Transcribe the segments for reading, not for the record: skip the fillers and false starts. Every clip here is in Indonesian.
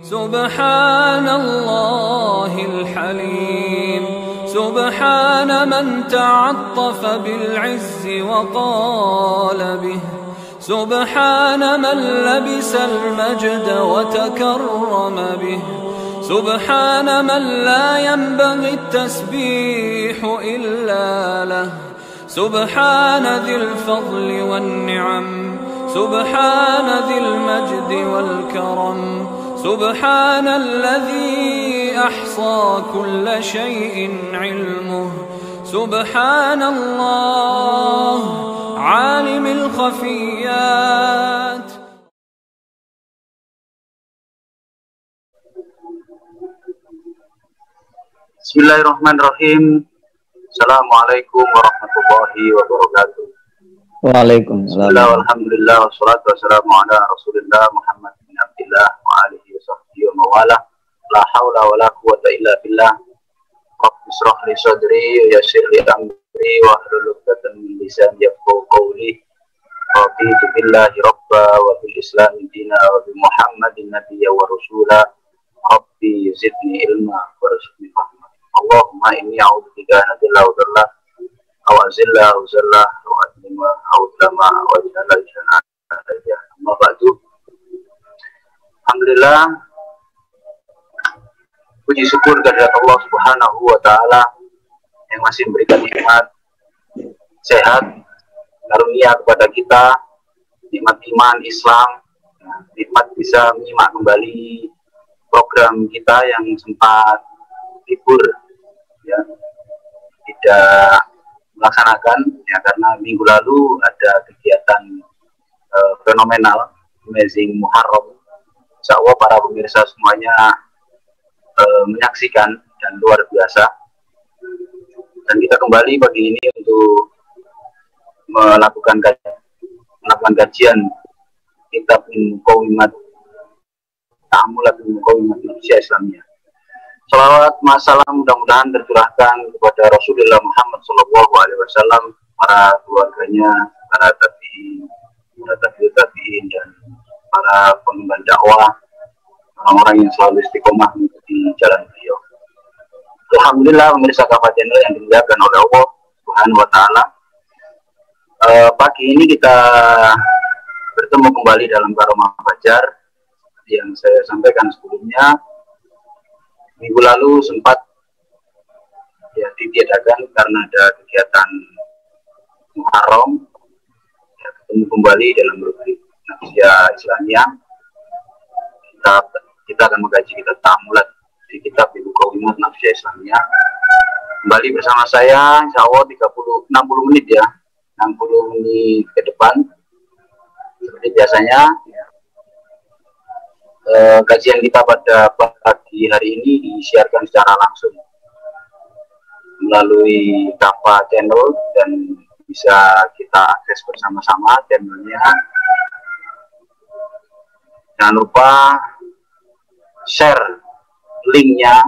سبحان الله الحليم سبحان من تعطف بالعز وقال به سبحان من لبس المجد وتكرم به سبحان من لا ينبغي التسبيح إلا له سبحان ذي الفضل والنعم سبحان ذي المجد والكرم سبحان الذي أحصى كل شيء علمه سبحان الله عالم الخفيات. Bismillahirrahmanirrahim. Assalamualaikum warahmatullahi wabarakatuh. Waalaikumsalam. Alhamdulillah wassalatu wassalamu ala Rasulillah Muhammad bin Abdillah wa alihi wa sahbihi wa mawala. La haula wa la quwwata illa billah. Rabbi ishrah li sadri wa yassir li amri wa hlul 'uqdatam min lisani yafqahu qawli. Raditu billahi rabba wa bil islam dina wa bi Muhammadin nabiyya wa rasula. Rabbi zidni ilma wa rizqni fahma. Allahumma inni a'udzubika an adilla wa dhalla aw azilla aw zalla aw adlima aw dama aw jala jana amma ba'du. Alhamdulillah, puji syukur kehadirat Allah Subhanahu wa taala yang masih memberikan nikmat sehat karunia kepada kita, nikmat iman Islam, nikmat bisa menyimak kembali program kita yang sempat libur ya, tidak melaksanakan ya karena minggu lalu ada kegiatan fenomenal Amazing Muharram. Insya Allah para pemirsa semuanya menyaksikan dan luar biasa. Dan kita kembali pagi ini untuk melakukan kajian kitab Min Muqawimat Ta'ammulat Min Muqawimat Nafsiyah Islamiyah. Salawat masalam mudah-mudahan tercurahkan kepada Rasulullah Muhammad SAW, para keluarganya, para tabi'in dan para pengemban dakwah, orang-orang yang selalu istiqomah di jalan beliau. Alhamdulillah, pemirsa Kafa Channel yang dimuliakan oleh Allah Subhanahu wa taala. Pagi ini kita bertemu kembali dalam Karomah Fajar yang saya sampaikan sebelumnya. Minggu lalu sempat ya ditiadakan karena ada kegiatan Muharram, ya, ketemu kembali dalam rubrik Nafsiyah Islamiyah. Kita akan mengkaji kitab Ta'ammulat di kitab Min Muqawimat Nafsiyah Islamiyah. Kembali bersama saya, insya Allah 60 menit ya, 60 menit ke depan seperti biasanya ya. Kajian kita pada pagi hari ini disiarkan secara langsung melalui Kafa Channel dan bisa kita akses bersama-sama channelnya. Jangan lupa share linknya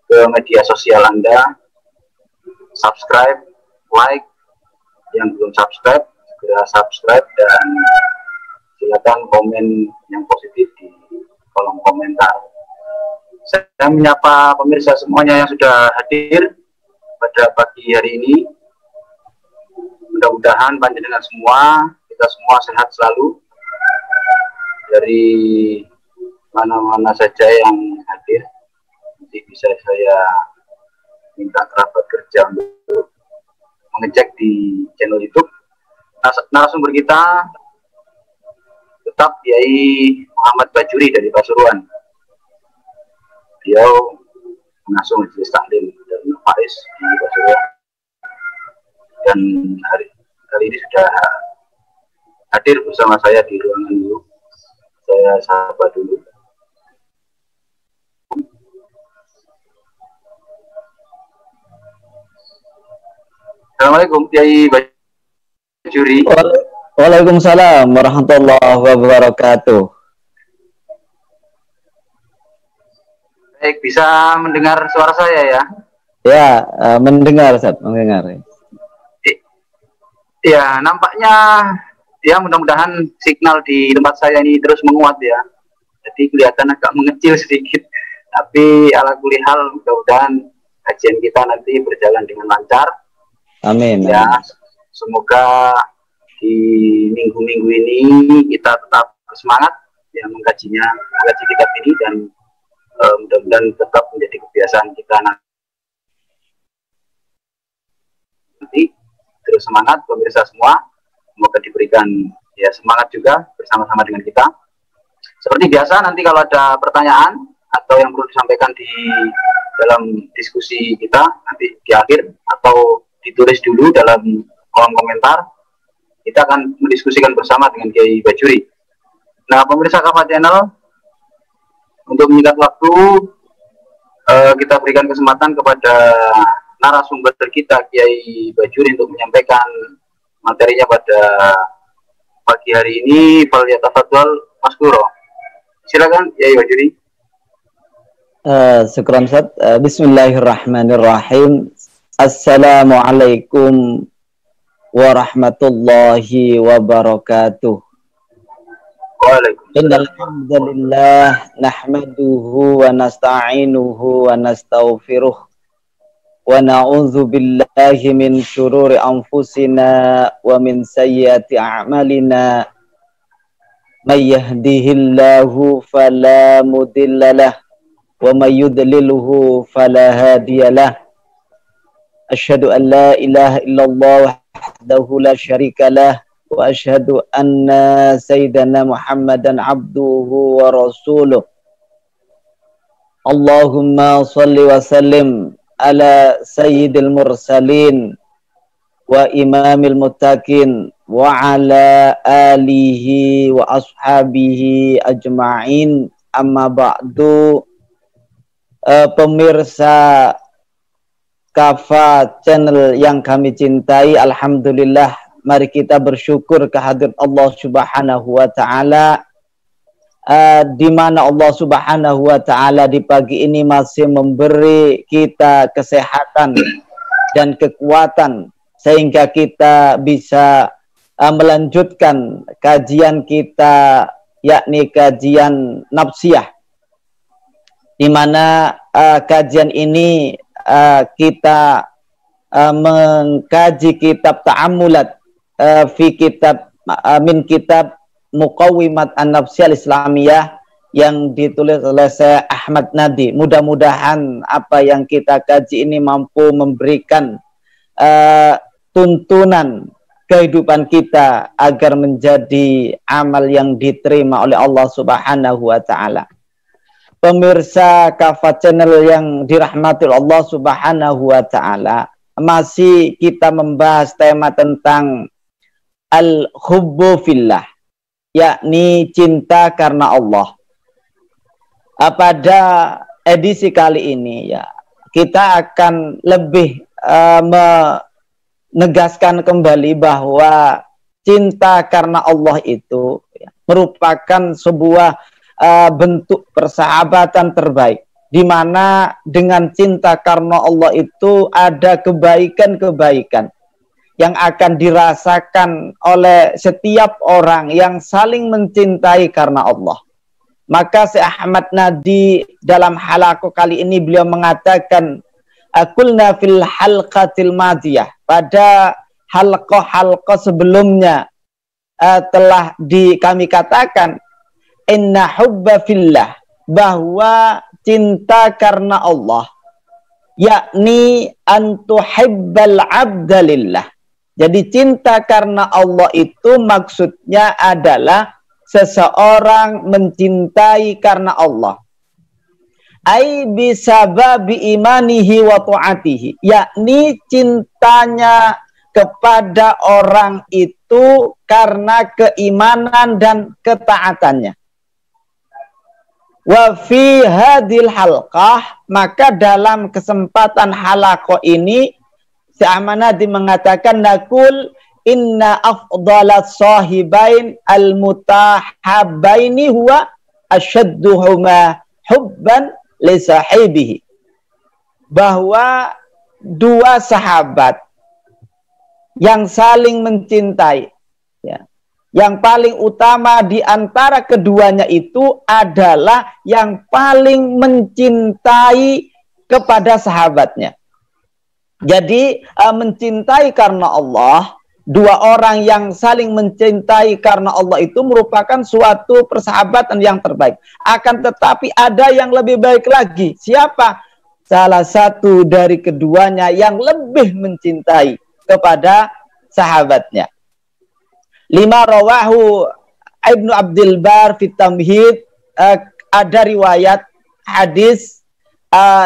ke media sosial Anda, subscribe, like, yang belum subscribe segera subscribe, dan silakan komen yang positif di kolom komentar. Saya menyapa pemirsa semuanya yang sudah hadir pada pagi hari ini. Mudah-mudahan panjenengan semua, kita semua sehat selalu dari mana-mana saja yang hadir. Nanti bisa saya minta kerabat kerja untuk mengecek di channel YouTube. Narasumber kita tetap Kiai Muhammad Bajuri dari Pasuruan. Beliau mengasuh Majelis Taklim dan Faris di Pasuruan. Dan hari ini sudah hadir bersama saya di ruangan dulu. Saya sapa dulu. Assalamualaikum Kiai Bajuri. Waalaikumsalam warahmatullahi wabarakatuh. Baik, bisa mendengar suara saya ya? Ya, mendengar, Ustaz, mendengar. Ya, nampaknya ya mudah-mudahan signal di tempat saya ini terus menguat ya. jadi kelihatan agak mengecil sedikit. Tapi ala kulli hal mudah-mudahan kajian kita nanti berjalan dengan lancar. Amin. Ya, semoga di minggu-minggu ini kita tetap semangat ya mengkaji kitab ini, dan mudah-mudahan tetap menjadi kebiasaan kita nanti. Terus semangat pemirsa semua, semoga diberikan ya semangat juga bersama-sama dengan kita. Seperti biasa, nanti kalau ada pertanyaan atau yang perlu disampaikan di dalam diskusi kita nanti di akhir, atau ditulis dulu dalam kolom komentar, kita akan mendiskusikan bersama dengan Kiai Bajuri. Nah, pemirsa Kafa Channel, untuk menyingkat waktu, kita berikan kesempatan kepada narasumber kita Kiai Bajuri untuk menyampaikan materinya pada pagi hari ini. Falyatafadhal Maskuro. Silakan Kiai Bajuri. Syukran Ustaz. Bismillahirrahmanirrahim. Assalamualaikum warahmatullahi wabarakatuh. Innal hamdalillah nahmaduhu wa nasta'inuhu wa nastaghfiruh wa na'udzu billahi min syururi anfusina wa min sayyiati a'malina. May yahdihillahu fala mudhillalah wa may yudlilhu fala hadiyalah. Asyhadu an la ilaha illallah wahdahu la syarikalah wa asyhadu anna sayyidana Muhammadan abduhu wa rasuluh. Allahumma shalli wa sallim ala sayyidil mursalin wa imamil muttaqin wa ala alihi wa ashabihi ajma'in. Amma ba'du. Pemirsa Kafa Channel yang kami cintai, alhamdulillah, mari kita bersyukur kehadirat Allah Subhanahu wa taala, di mana Allah Subhanahu wa taala di pagi ini masih memberi kita kesehatan dan kekuatan sehingga kita bisa melanjutkan kajian kita, yakni kajian nafsiyah, di mana kajian ini kita mengkaji kitab ta'ammulat fi kitab min kitab Muqawwimat An-Nafsiyah Al-Islamiyah yang ditulis oleh Syekh Ahmad Nadi. Mudah-mudahan apa yang kita kaji ini mampu memberikan tuntunan kehidupan kita agar menjadi amal yang diterima oleh Allah Subhanahu wa taala. Pemirsa Kafa Channel yang dirahmati Allah Subhanahu wa taala, masih kita membahas tema tentang al-hubbu fillah, yakni cinta karena Allah. Pada edisi kali ini ya, kita akan lebih menegaskan kembali bahwa cinta karena Allah itu ya, merupakan sebuah bentuk persahabatan terbaik, di mana dengan cinta karena Allah itu ada kebaikan-kebaikan yang akan dirasakan oleh setiap orang yang saling mencintai karena Allah. Maka Syekh Ahmad Nadi dalam halaqah kali ini beliau mengatakan, qulna fil halqatil madiyah, pada halqah-halqah sebelumnya telah kami katakan, inna hubba fillah, bahwa cinta karena Allah, yakni antuhibbal abda lillah. Jadi cinta karena Allah itu maksudnya adalah seseorang mencintai karena Allah. Ai bisababi imanihi wa ta'atihi, yakni cintanya kepada orang itu karena keimanan dan ketaatannya. Wa fi hadil halqah, maka dalam kesempatan halaqah ini Syekh Ahmad Nadi mengatakan, naqul inna afdalas sahibain al-mutahabbaini huwa asyadduhuma hubban li sahibihi, bahwa dua sahabat yang saling mencintai ya, Yang paling utama di antara keduanya itu adalah yang paling mencintai kepada sahabatnya. Jadi mencintai karena Allah, dua orang yang saling mencintai karena Allah itu merupakan suatu persahabatan yang terbaik. Akan tetapi ada yang lebih baik lagi. Siapa? Salah satu dari keduanya yang lebih mencintai kepada sahabatnya. 5 rawahu Ibnu Abdul Bar fi Tamhid, ada riwayat hadis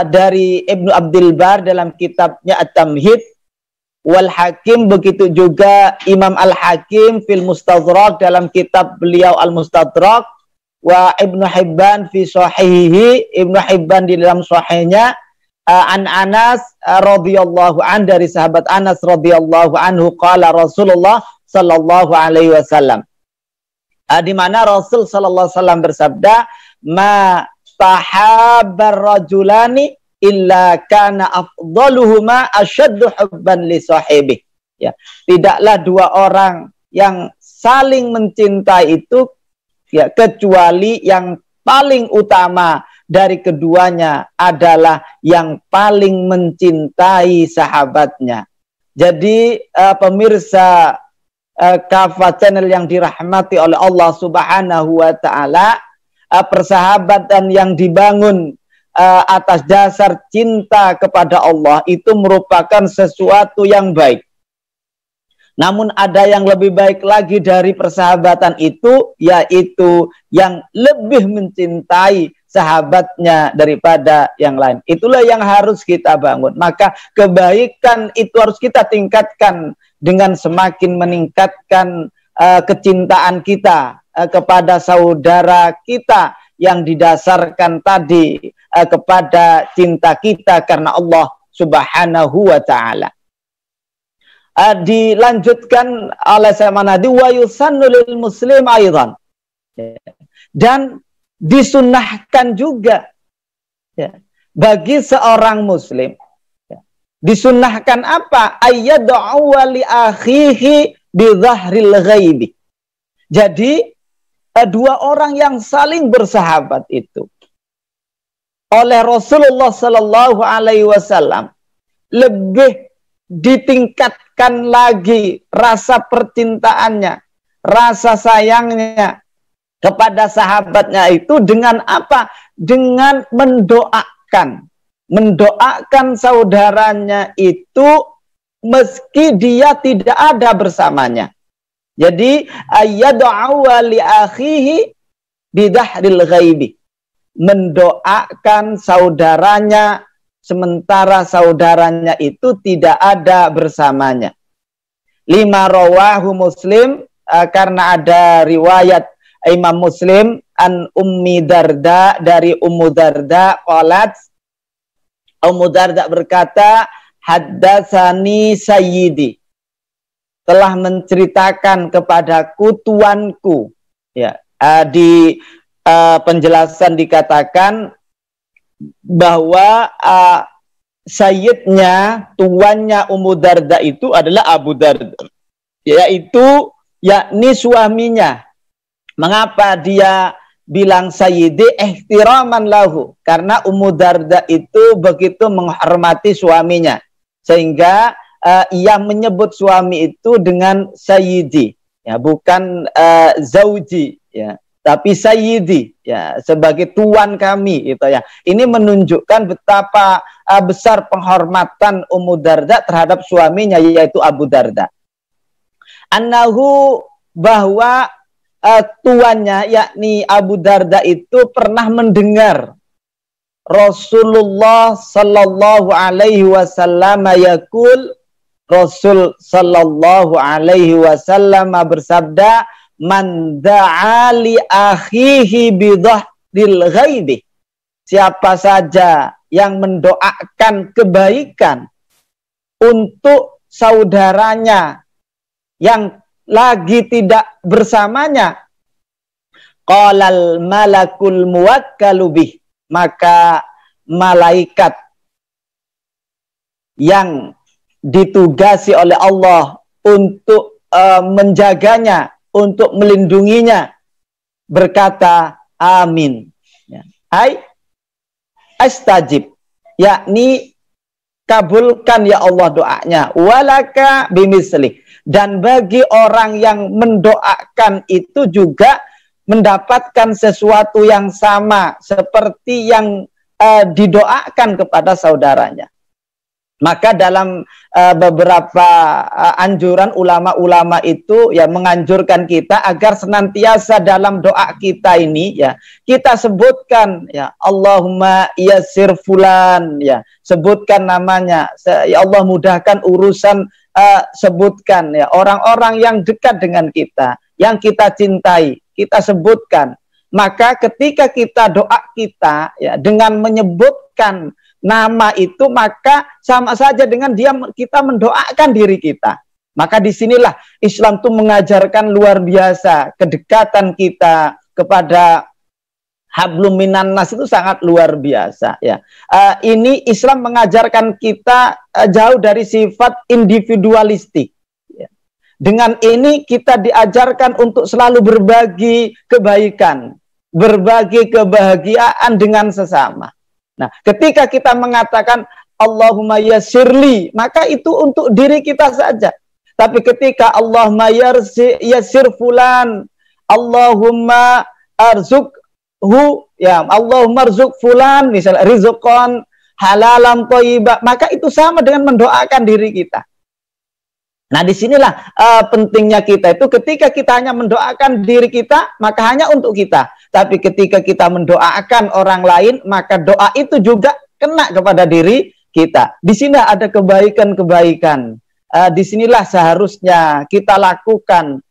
dari Ibnu Abdul Bar dalam kitabnya At-Tamhid, wal Hakim, begitu juga Imam Al-Hakim fil Mustadrak dalam kitab beliau Al-Mustadrak, wa Ibnu Hibban fi Sahihihi, Ibnu Hibban di dalam sahihnya, an Anas radhiyallahu an, dari sahabat Anas radhiyallahu anhu, qala Rasulullah sallallahu alaihi wasallam, di mana Rasul sallallahu alaihi wasallam bersabda, ma tahabbar rajulani illa kana afdaluhuma asyaddu hubban li sahibi. Ya, tidaklah dua orang yang saling mencintai itu ya kecuali yang paling utama dari keduanya adalah yang paling mencintai sahabatnya. Jadi pemirsa Kafa Channel yang dirahmati oleh Allah Subhanahu wa taala, persahabatan yang dibangun atas dasar cinta kepada Allah itu merupakan sesuatu yang baik. Namun ada yang lebih baik lagi dari persahabatan itu, yaitu yang lebih mencintai sahabatnya daripada yang lain. Itulah yang harus kita bangun. Maka kebaikan itu harus kita tingkatkan dengan semakin meningkatkan kecintaan kita kepada saudara kita yang didasarkan tadi kepada cinta kita karena Allah Subhanahu wa taala. Dilanjutkan oleh Sayyidina wa yusannu lil muslim aidan, dan disunnahkan juga ya, bagi seorang muslim ya, disunnahkan apa? Ayyad'u li akhihi bi dhahril ghaibi. Jadi dua orang yang saling bersahabat itu oleh Rasulullah sallallahu alaihi wasallam lebih ditingkatkan lagi rasa percintaannya, rasa sayangnya kepada sahabatnya itu dengan apa? Dengan mendoakan saudaranya itu meski dia tidak ada bersamanya. Jadi ayyad'u li akhihi bidahril ghaibi, mendoakan saudaranya sementara saudaranya itu tidak ada bersamanya. 5 rawahu Muslim, karena ada riwayat Imam Muslim an Ummi Darda, dari Ummu Darda qalat, Ummu Darda berkata, haddatsani sayyidi, telah menceritakan kepadaku tuanku. Ya, di penjelasan dikatakan bahwa sayyidnya, tuannya Ummu Darda itu adalah Abu Darda, yaitu yakni suaminya. Mengapa dia bilang sayyidi? Ihtiraman lahu, karena Ummu Darda itu begitu menghormati suaminya sehingga ia menyebut suami itu dengan sayyidi, ya, bukan zauji, ya, tapi sayyidi, ya, sebagai tuan kami, gitu ya. Ini menunjukkan betapa besar penghormatan Ummu Darda terhadap suaminya, yaitu Abu Darda. Annahu, bahwa tuannya yakni Abu Darda itu pernah mendengar Rasulullah sallallahu alaihi wasallam yaqul, Rasul sallallahu alaihi wasallam bersabda, man da'a li akhihi bidhahril ghaibi, siapa saja yang mendoakan kebaikan untuk saudaranya yang lagi tidak bersamanya, qalal malakul muwakkalu bih, maka malaikat yang ditugasi oleh Allah untuk menjaganya untuk melindunginya berkata amin. Ya. Astajib, yakni kabulkan ya Allah doanya, walaka bimisli, dan bagi orang yang mendoakan itu juga mendapatkan sesuatu yang sama seperti yang didoakan kepada saudaranya. Maka dalam beberapa anjuran ulama-ulama itu ya menganjurkan kita agar senantiasa dalam doa kita ini ya kita sebutkan ya Allahumma yassir fulan, ya sebutkan namanya, ya Allah mudahkan urusan, sebutkan ya orang-orang yang dekat dengan kita, yang kita cintai, kita sebutkan. Maka ketika kita doa kita ya dengan menyebutkan nama itu, maka sama saja dengan kita mendoakan diri kita. Maka disinilah Islam itu mengajarkan luar biasa kedekatan kita kepada hablum minan nas itu sangat luar biasa ya. Ini Islam mengajarkan kita jauh dari sifat individualistik. Ya. Dengan ini kita diajarkan untuk selalu berbagi kebaikan, berbagi kebahagiaan dengan sesama. Nah, ketika kita mengatakan Allahumma yassirli, maka itu untuk diri kita saja. Tapi ketika Allahumma yassir fulan, Allahumma arzukhu, ya Allahumma arzuk fulan, misalnya rizqan halalan thayyiban, maka itu sama dengan mendoakan diri kita. Nah, disinilah pentingnya kita itu ketika kita hanya mendoakan diri kita, maka hanya untuk kita. Tapi ketika kita mendoakan orang lain, maka doa itu juga kena kepada diri kita. Di sini ada kebaikan-kebaikan. Disinilah seharusnya kita lakukan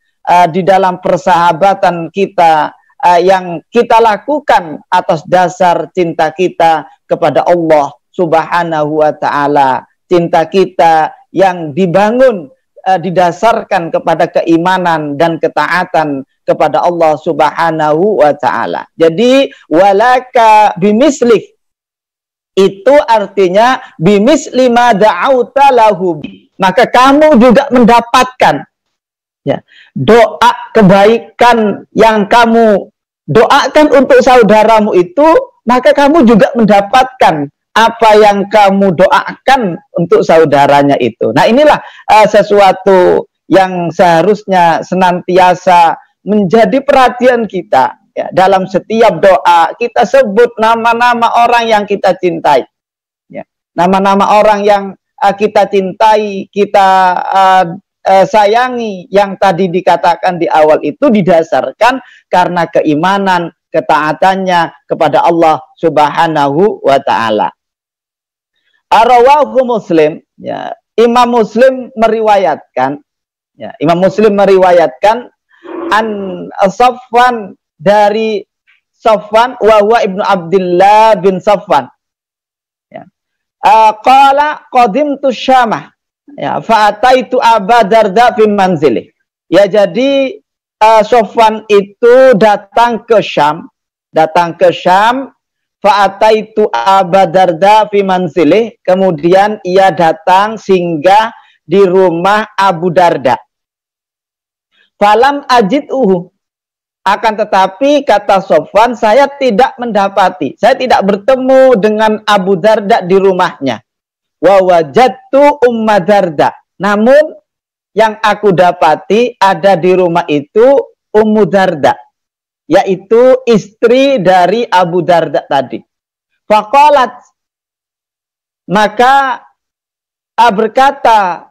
di dalam persahabatan kita, yang kita lakukan atas dasar cinta kita kepada Allah Subhanahu wa Ta'ala. Cinta kita yang dibangun didasarkan kepada keimanan dan ketaatan kepada Allah Subhanahu wa Ta'ala. Jadi walaka bimislih itu artinya bimisli ma da'auta lahu, maka kamu juga mendapatkan ya doa kebaikan yang kamu doakan untuk saudaramu itu, maka kamu juga mendapatkan apa yang kamu doakan untuk saudaranya itu. Nah, inilah sesuatu yang seharusnya senantiasa menjadi perhatian kita. Ya, dalam setiap doa kita sebut nama-nama orang yang kita cintai. Ya, nama-nama orang yang kita cintai, kita sayangi, yang tadi dikatakan di awal itu didasarkan karena keimanan, ketaatannya kepada Allah Subhanahu wa Ta'ala. Rawahu Muslim, ya, Imam Muslim meriwayatkan, ya, Imam Muslim meriwayatkan an Safwan, dari Safwan wa huwa ibnu Abdullah bin Safwan, ya. Qala qadimtu Syamah, ya, fa ataitu Aba Darda fi manzilih. Ya, jadi Safwan itu datang ke Syam, fa'ataitu Aba Darda fi manzilih, kemudian ia datang singgah di rumah Abu Darda. Falam ajid'uhu, akan tetapi kata Safwan, saya tidak mendapati, saya tidak bertemu dengan Abu Darda di rumahnya. Wa wajadtu Umma Darda, namun yang aku dapati ada di rumah itu Ummu Darda, yaitu istri dari Abu Darda tadi. Faqalat, maka berkata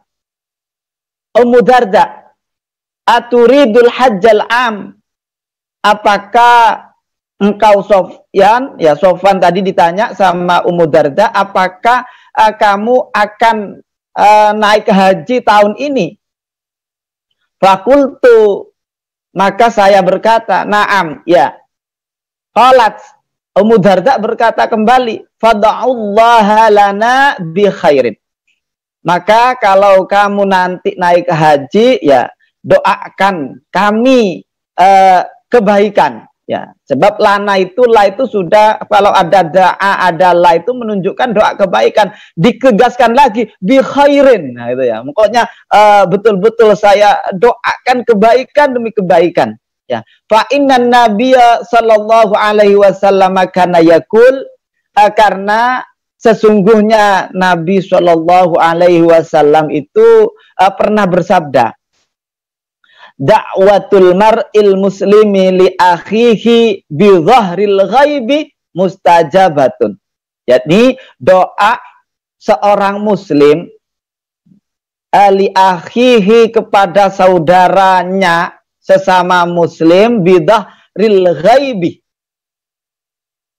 Ummu Darda, aturidul hajjal am, apakah engkau Sofyan, ya Sofwan tadi ditanya sama Ummu Darda, apakah kamu akan naik haji tahun ini? Fakultu, maka saya berkata, na'am, ya. Qalat, Ummu Darda berkata kembali, fada'ullaha lana bi khairin. Maka kalau kamu nanti naik haji, ya doakan kami kebaikan, Ya, sebab lana itu la itu sudah kalau ada da'a ada la itu menunjukkan doa kebaikan. Dikegaskan lagi bi khairin. Nah itu ya. Pokoknya betul-betul saya doakan kebaikan demi kebaikan. Ya. Fa innan nabiyya sallallahu alaihi wasallam kana yaqul karena sesungguhnya Nabi sallallahu alaihi wasallam itu pernah bersabda, da'watul mar'il muslimi li akhihi bi dhahril ghaibi mustajabatun. Jadi doa seorang muslim li akhihi kepada saudaranya sesama muslim bi dhahril ghaibi,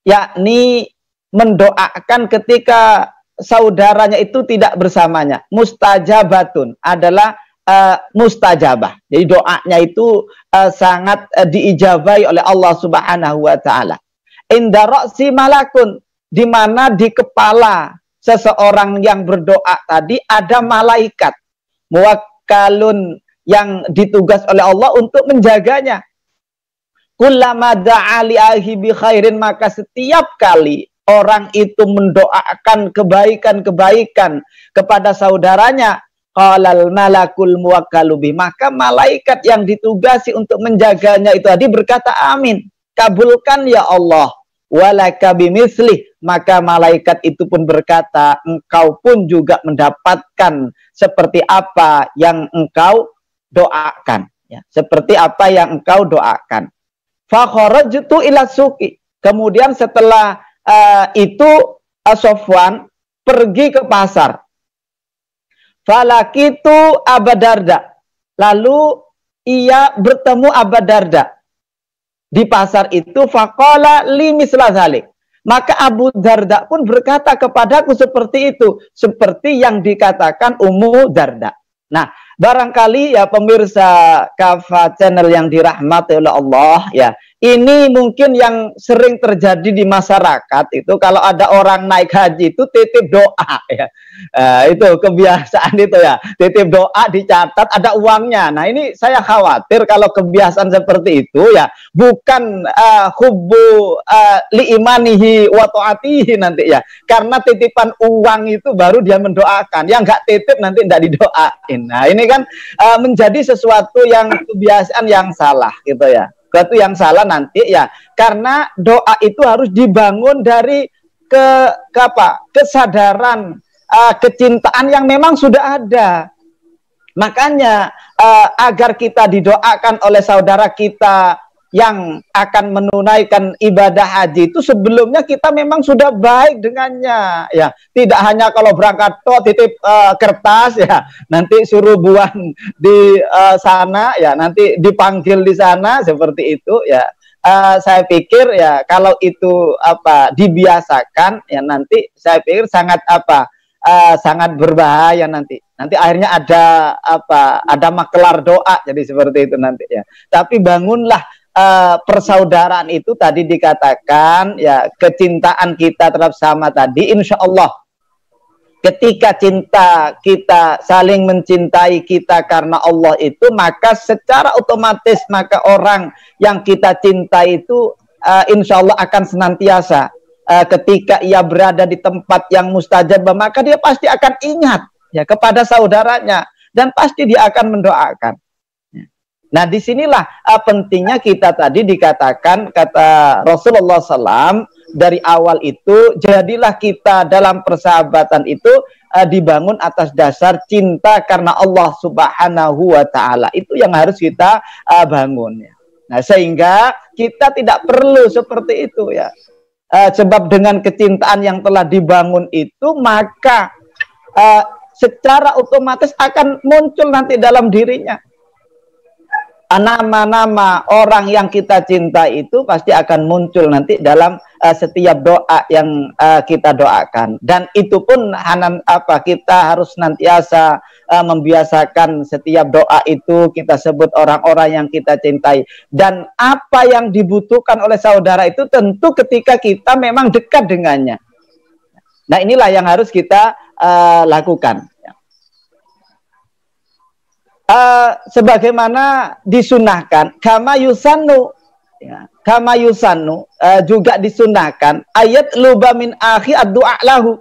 yakni mendoakan ketika saudaranya itu tidak bersamanya. Mustajabatun adalah mustajabah. Jadi doanya itu sangat diijabai oleh Allah Subhanahu wa taala. Inda ra'si malakun, di mana di kepala seseorang yang berdoa tadi ada malaikat muwakkalun yang ditugas oleh Allah untuk menjaganya. Kullama da'a li akhi bi khairin, maka setiap kali orang itu mendoakan kebaikan-kebaikan kepada saudaranya, qalal malakul muwakkalu bih, maka malaikat yang ditugasi untuk menjaganya itu tadi berkata amin, kabulkan ya Allah, walaka bimithli, maka malaikat itu pun berkata engkau pun juga mendapatkan seperti apa yang engkau doakan, ya, seperti apa yang engkau doakan. Fa kharajtu ila suqi, kemudian setelah itu Sofwan pergi ke pasar. Falakitu Abu Darda, lalu ia bertemu Abu Darda di pasar itu. Faqala li misla dzalik, maka Abu Darda pun berkata kepadaku seperti itu, seperti yang dikatakan Ummu Darda. Nah, barangkali ya pemirsa Kafa Channel yang dirahmati oleh Allah ya, ini mungkin yang sering terjadi di masyarakat itu kalau ada orang naik haji itu titip doa ya. Itu kebiasaan itu ya, titip doa dicatat ada uangnya. Nah ini saya khawatir kalau kebiasaan seperti itu ya bukan hubbu liimanihi wa ta'atihi nanti ya, karena titipan uang itu baru dia mendoakan, yang nggak titip nanti tidak didoain. Nah ini kan menjadi sesuatu yang kebiasaan yang salah gitu ya. Sesuatu yang salah nanti ya, karena doa itu harus dibangun dari kesadaran kecintaan yang memang sudah ada. Makanya agar kita didoakan oleh saudara kita yang akan menunaikan ibadah haji itu sebelumnya kita memang sudah baik dengannya ya, tidak hanya kalau berangkat titip kertas ya, nanti suruh buang di sana ya, nanti dipanggil di sana seperti itu ya. Saya pikir ya kalau itu dibiasakan ya, nanti saya pikir sangat sangat berbahaya nanti akhirnya ada makelar doa jadi seperti itu nanti ya. Tapi bangunlah persaudaraan itu tadi dikatakan ya, kecintaan kita terhadap sama tadi, insya Allah ketika cinta kita saling mencintai kita karena Allah itu, maka secara otomatis maka orang yang kita cintai itu insya Allah akan senantiasa ketika ia berada di tempat yang mustajab, maka dia pasti akan ingat ya kepada saudaranya dan pasti dia akan mendoakan. Nah disinilah pentingnya kita tadi dikatakan kata Rasulullah SAW dari awal itu, jadilah kita dalam persahabatan itu dibangun atas dasar cinta karena Allah Subhanahu wa Ta'ala. Itu yang harus kita bangun ya. Nah sehingga kita tidak perlu seperti itu ya. Sebab dengan kecintaan yang telah dibangun itu, maka secara otomatis akan muncul nanti dalam dirinya nama-nama orang yang kita cinta, itu pasti akan muncul nanti dalam setiap doa yang kita doakan. Dan itu pun kita harus nantiasa membiasakan setiap doa itu kita sebut orang-orang yang kita cintai. Dan apa yang dibutuhkan oleh saudara itu tentu ketika kita memang dekat dengannya. Nah inilah yang harus kita lakukan. Sebagaimana disunahkan, kama yusannu, ya, kama yusannu, juga disunahkan ayat luba min akhi ad-du'a lahu.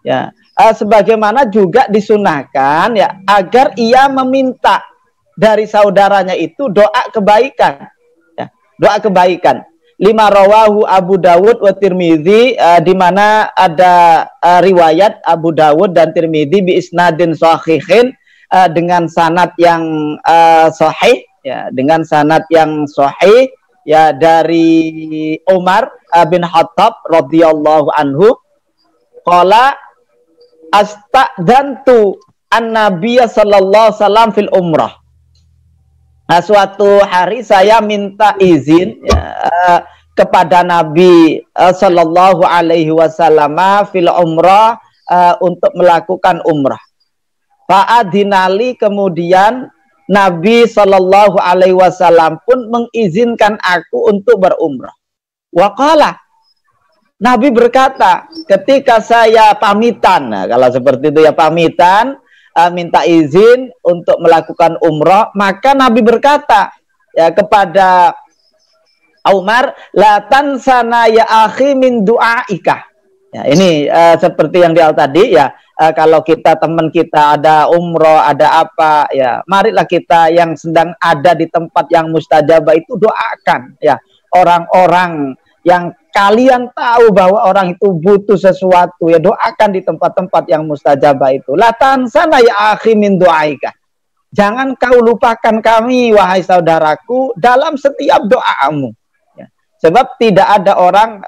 Ya, sebagaimana juga disunahkan ya agar ia meminta dari saudaranya itu doa kebaikan. Ya, doa kebaikan. Lima rawahu Abu Dawud wa Tirmidzi, di mana ada riwayat Abu Dawud dan Tirmidzi bi isnadin sahihin, dengan sanad yang sahih, ya, dengan sanad yang sahih, ya, dari Umar bin Khattab radhiyallahu anhu, qala astadzantu an-nabiyya sallallahu alaihi wasallam fil umrah. Nah, suatu hari saya minta izin, ya, kepada Nabi sallallahu alaihi wasallam fil umrah, untuk melakukan umrah. Fa'adinali, kemudian Nabi sallallahu alaihi wasallam pun mengizinkan aku untuk berumrah. Waqala, Nabi berkata ketika saya pamitan, nah, kalau seperti itu ya pamitan, minta izin untuk melakukan umrah, maka Nabi berkata ya kepada Umar, la tansana ya akhi min du'aika. Ya, ini seperti yang di awal tadi ya, kalau kita teman kita ada umroh, ada apa ya, marilah kita yang sedang ada di tempat yang mustajabah itu doakan ya orang-orang yang kalian tahu bahwa orang itu butuh sesuatu, ya doakan di tempat-tempat yang mustajabah itu. La tansana ya akhi min du'aika. Jangan kau lupakan kami wahai saudaraku dalam setiap doamu. Sebab tidak ada orang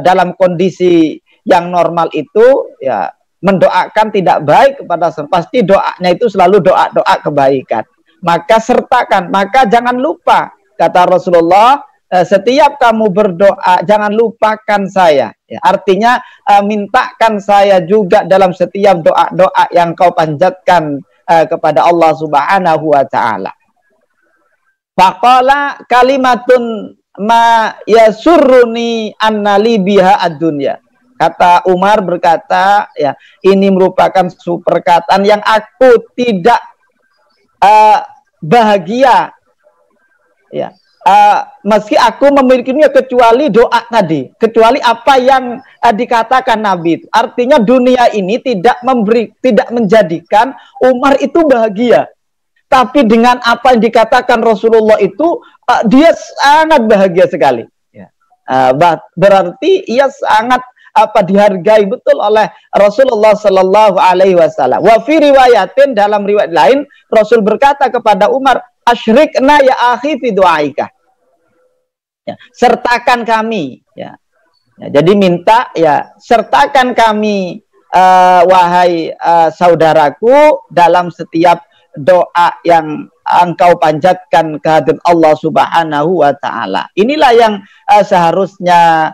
dalam kondisi yang normal itu ya mendoakan tidak baik kepada pasti doanya itu selalu doa-doa kebaikan. Maka sertakan, maka jangan lupa, kata Rasulullah, setiap kamu berdoa jangan lupakan saya. Ya, artinya mintakan saya juga dalam setiap doa-doa yang kau panjatkan kepada Allah Subhanahu wa taala. Faqala kalimatun ma yasurruni annali biha ad-dunya. Kata Umar berkata, ya, ini merupakan perkataan yang aku tidak bahagia, ya, meski aku memilikinya kecuali doa tadi, kecuali apa yang dikatakan Nabi itu. Artinya dunia ini tidak menjadikan Umar itu bahagia. Tapi dengan apa yang dikatakan Rasulullah itu, dia sangat bahagia sekali. Ya. Berarti ia sangat dihargai betul oleh Rasulullah Sallallahu Alaihi Wasallam. Wa fi riwayatin, dalam riwayat lain Rasul berkata kepada Umar, asyrikna ya akhi fi du'aika. Ya, sertakan kami. Ya. Ya, jadi minta ya sertakan kami wahai saudaraku dalam setiap doa yang engkau panjatkan kehadirat Allah Subhanahu wa taala. Inilah yang seharusnya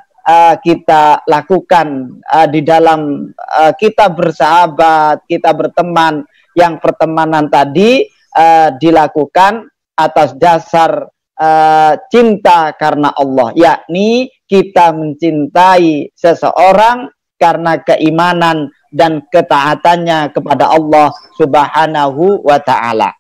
kita lakukan di dalam kita bersahabat, kita berteman, yang pertemanan tadi dilakukan atas dasar cinta karena Allah, yakni kita mencintai seseorang karena keimanan dan ketaatannya kepada Allah Subhanahu wa taala.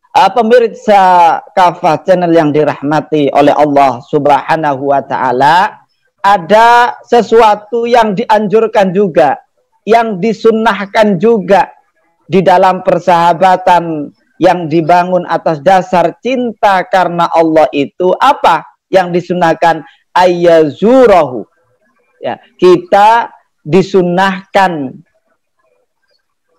Pemirsa Kafah Channel yang dirahmati oleh Allah Subhanahu wa taala, ada sesuatu yang dianjurkan juga, yang disunnahkan juga di dalam persahabatan yang dibangun atas dasar cinta karena Allah itu. Apa yang disunnahkan? Ayyazurahu. Ya, kita disunnahkan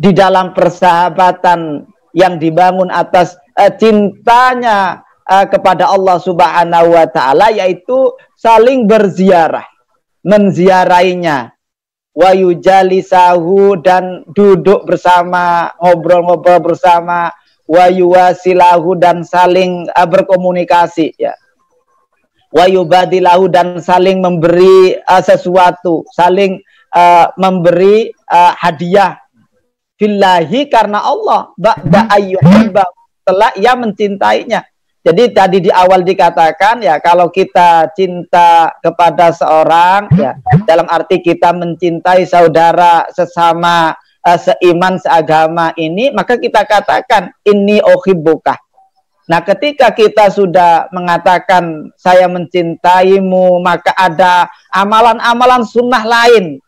di dalam persahabatan yang dibangun atas cintanya kepada Allah Subhanahu wa taala, yaitu saling berziarah, menziarainya, wa yujalisahu, dan duduk bersama, ngobrol-ngobrol bersama, wa yuwasilahu, dan saling berkomunikasi, ya, wa yubadilahu, dan saling memberi sesuatu, saling memberi hadiah fillahi, karena Allah, ba'da ayyuhibba, setelah ia mencintainya. Jadi tadi di awal dikatakan ya, kalau kita cinta kepada seorang ya, dalam arti kita mencintai saudara sesama seiman seagama ini, maka kita katakan inni uhibbuka. Nah, ketika kita sudah mengatakan saya mencintaimu, maka ada amalan-amalan sunnah lain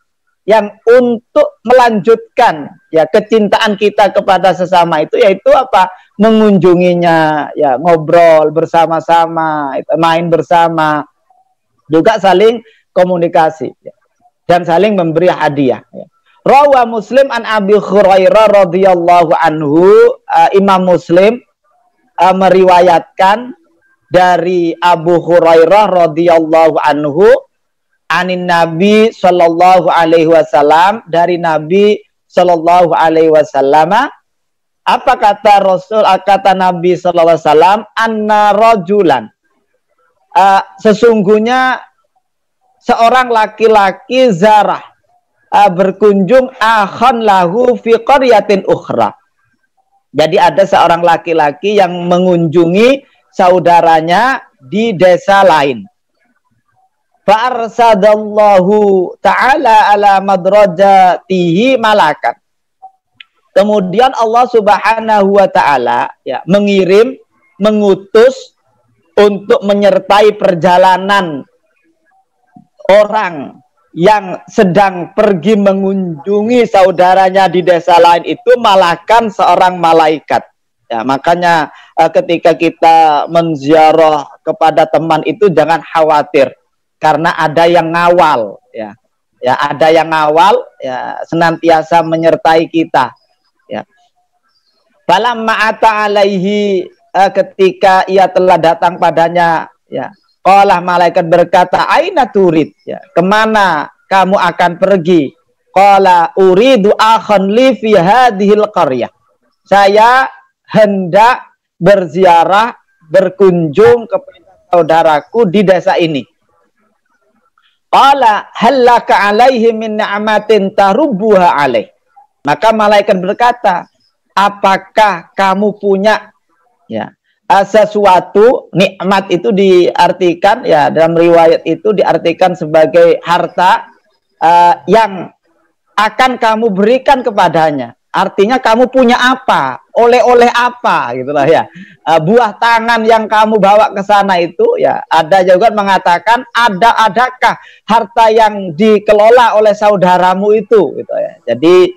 yang untuk melanjutkan ya kecintaan kita kepada sesama itu, yaitu apa? Mengunjunginya, ya ngobrol bersama-sama, main bersama, juga saling komunikasi ya, dan saling memberi hadiah. Ya. Rawa Muslim an Abi Hurairah radhiyallahu anhu, Imam Muslim meriwayatkan dari Abu Hurairah radhiyallahu anhu anin Nabi sallallahu alaihi wasallam, dari Nabi sallallahu alaihi wasallam. Apa kata Rasul, kata Nabi sallallahu alaihi wasallam, anna rajulan, sesungguhnya seorang laki-laki zarah berkunjung akhan lahu fi qaryatin ukhra. Jadi ada seorang laki-laki yang mengunjungi saudaranya di desa lain. Fa'arsadallahu ta'ala ala madrajatihi malakan. Kemudian Allah Subhanahu wa ta'ala ya mengutus untuk menyertai perjalanan orang yang sedang pergi mengunjungi saudaranya di desa lain itu malakan seorang malaikat. Ya, makanya ketika kita menziarah kepada teman itu jangan khawatir karena ada yang ngawal ya. Ya, ada yang ngawal ya, senantiasa menyertai kita ya. Falamma ata alaihi, ketika ia telah datang padanya ya, qala, malaikat berkata, aina turid, ya, kemana kamu akan pergi? Qala uridu akhan li fi hadhil qaryah. Saya hendak berziarah, berkunjung kepada saudaraku di desa ini. Qala hallaka alaihi min ni'matin tarubbuha alaih. Maka malaikat berkata, apakah kamu punya ya sesuatu, nikmat itu diartikan ya dalam riwayat itu diartikan sebagai harta yang akan kamu berikan kepadanya. Artinya kamu punya apa, oleh-oleh apa gitulah ya. Buah tangan yang kamu bawa ke sana itu ya, ada juga mengatakan adakah harta yang dikelola oleh saudaramu itu gitu ya. Jadi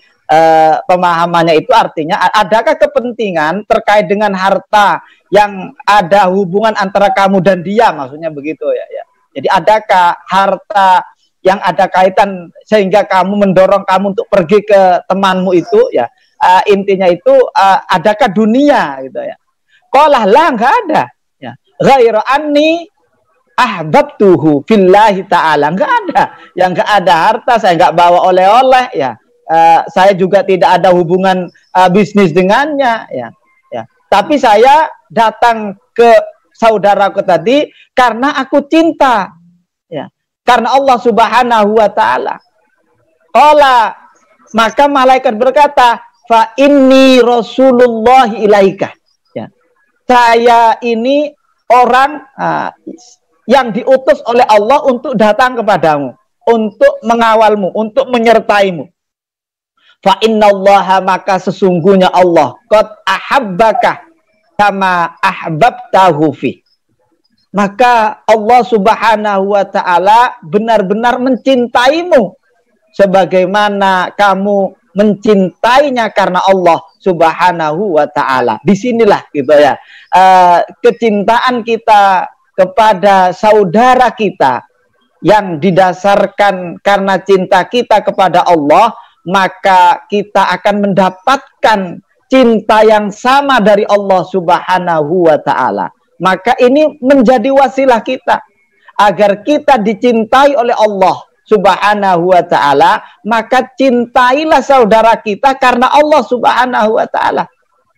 pemahamannya itu artinya adakah kepentingan terkait dengan harta yang ada hubungan antara kamu dan dia, maksudnya begitu ya. Jadi adakah harta yang ada kaitan sehingga kamu mendorong kamu untuk pergi ke temanmu itu ya, intinya itu adakah dunia gitu ya. Qala la, enggak ada ya. Ghairu anni ahbabtuhu fillahi ta'ala, enggak ada. Yang enggak ada harta, saya enggak bawa oleh-oleh ya. Saya juga tidak ada hubungan bisnis dengannya ya. Tapi saya datang ke saudaraku tadi karena aku cinta ya, karena Allah Subhanahu wa ta'ala. Qala, maka malaikat berkata, fa inni Rasulullah ilaika ya. Saya ini orang yang diutus oleh Allah untuk datang kepadamu, untuk mengawalmu, untuk menyertaimu. Fa innallaha, maka sesungguhnya Allah qad ahabbaka kama ahbabtahu fi. Maka Allah Subhanahu wa ta'ala benar-benar mencintaimu sebagaimana kamu mencintainya karena Allah Subhanahu wa ta'ala. Disinilah gitu ya, kecintaan kita kepada saudara kita yang didasarkan karena cinta kita kepada Allah, maka kita akan mendapatkan cinta yang sama dari Allah Subhanahu wa ta'ala. Maka ini menjadi wasilah kita agar kita dicintai oleh Allah Subhanahu wa ta'ala. Maka cintailah saudara kita karena Allah Subhanahu wa ta'ala.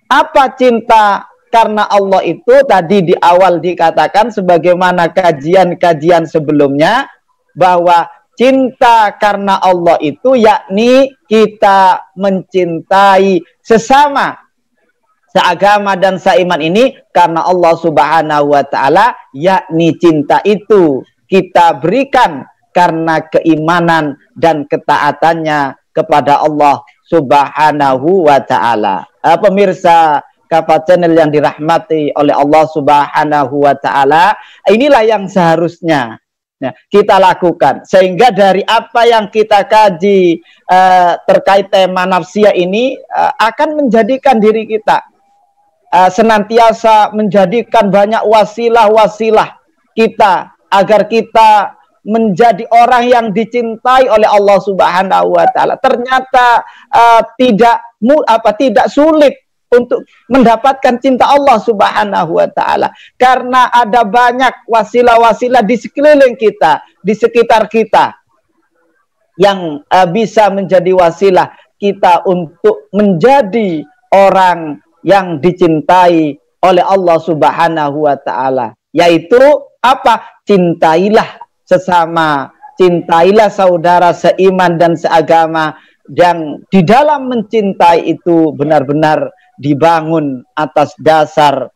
Apa cinta karena Allah itu? Tadi di awal dikatakan sebagaimana kajian-kajian sebelumnya, bahwa cinta karena Allah itu yakni kita mencintai sesama seagama dan seiman ini karena Allah Subhanahu wa ta'ala, yakni cinta itu kita berikan karena keimanan dan ketaatannya kepada Allah Subhanahu wa ta'ala. Pemirsa Kava Channel yang dirahmati oleh Allah Subhanahu wa taala, inilah yang seharusnya kita lakukan, sehingga dari apa yang kita kaji terkait tema nafsiyah ini akan menjadikan diri kita senantiasa menjadikan banyak wasilah-wasilah kita agar kita menjadi orang yang dicintai oleh Allah Subhanahu wa taala. Ternyata tidak sulit untuk mendapatkan cinta Allah Subhanahu wa taala, karena ada banyak wasilah-wasilah di sekeliling kita, di sekitar kita, yang bisa menjadi wasilah kita untuk menjadi orang yang dicintai oleh Allah Subhanahu wa taala. Yaitu apa? Cintailah sesama, cintailah saudara seiman dan seagama, yang di dalam mencintai itu benar-benar dibangun atas dasar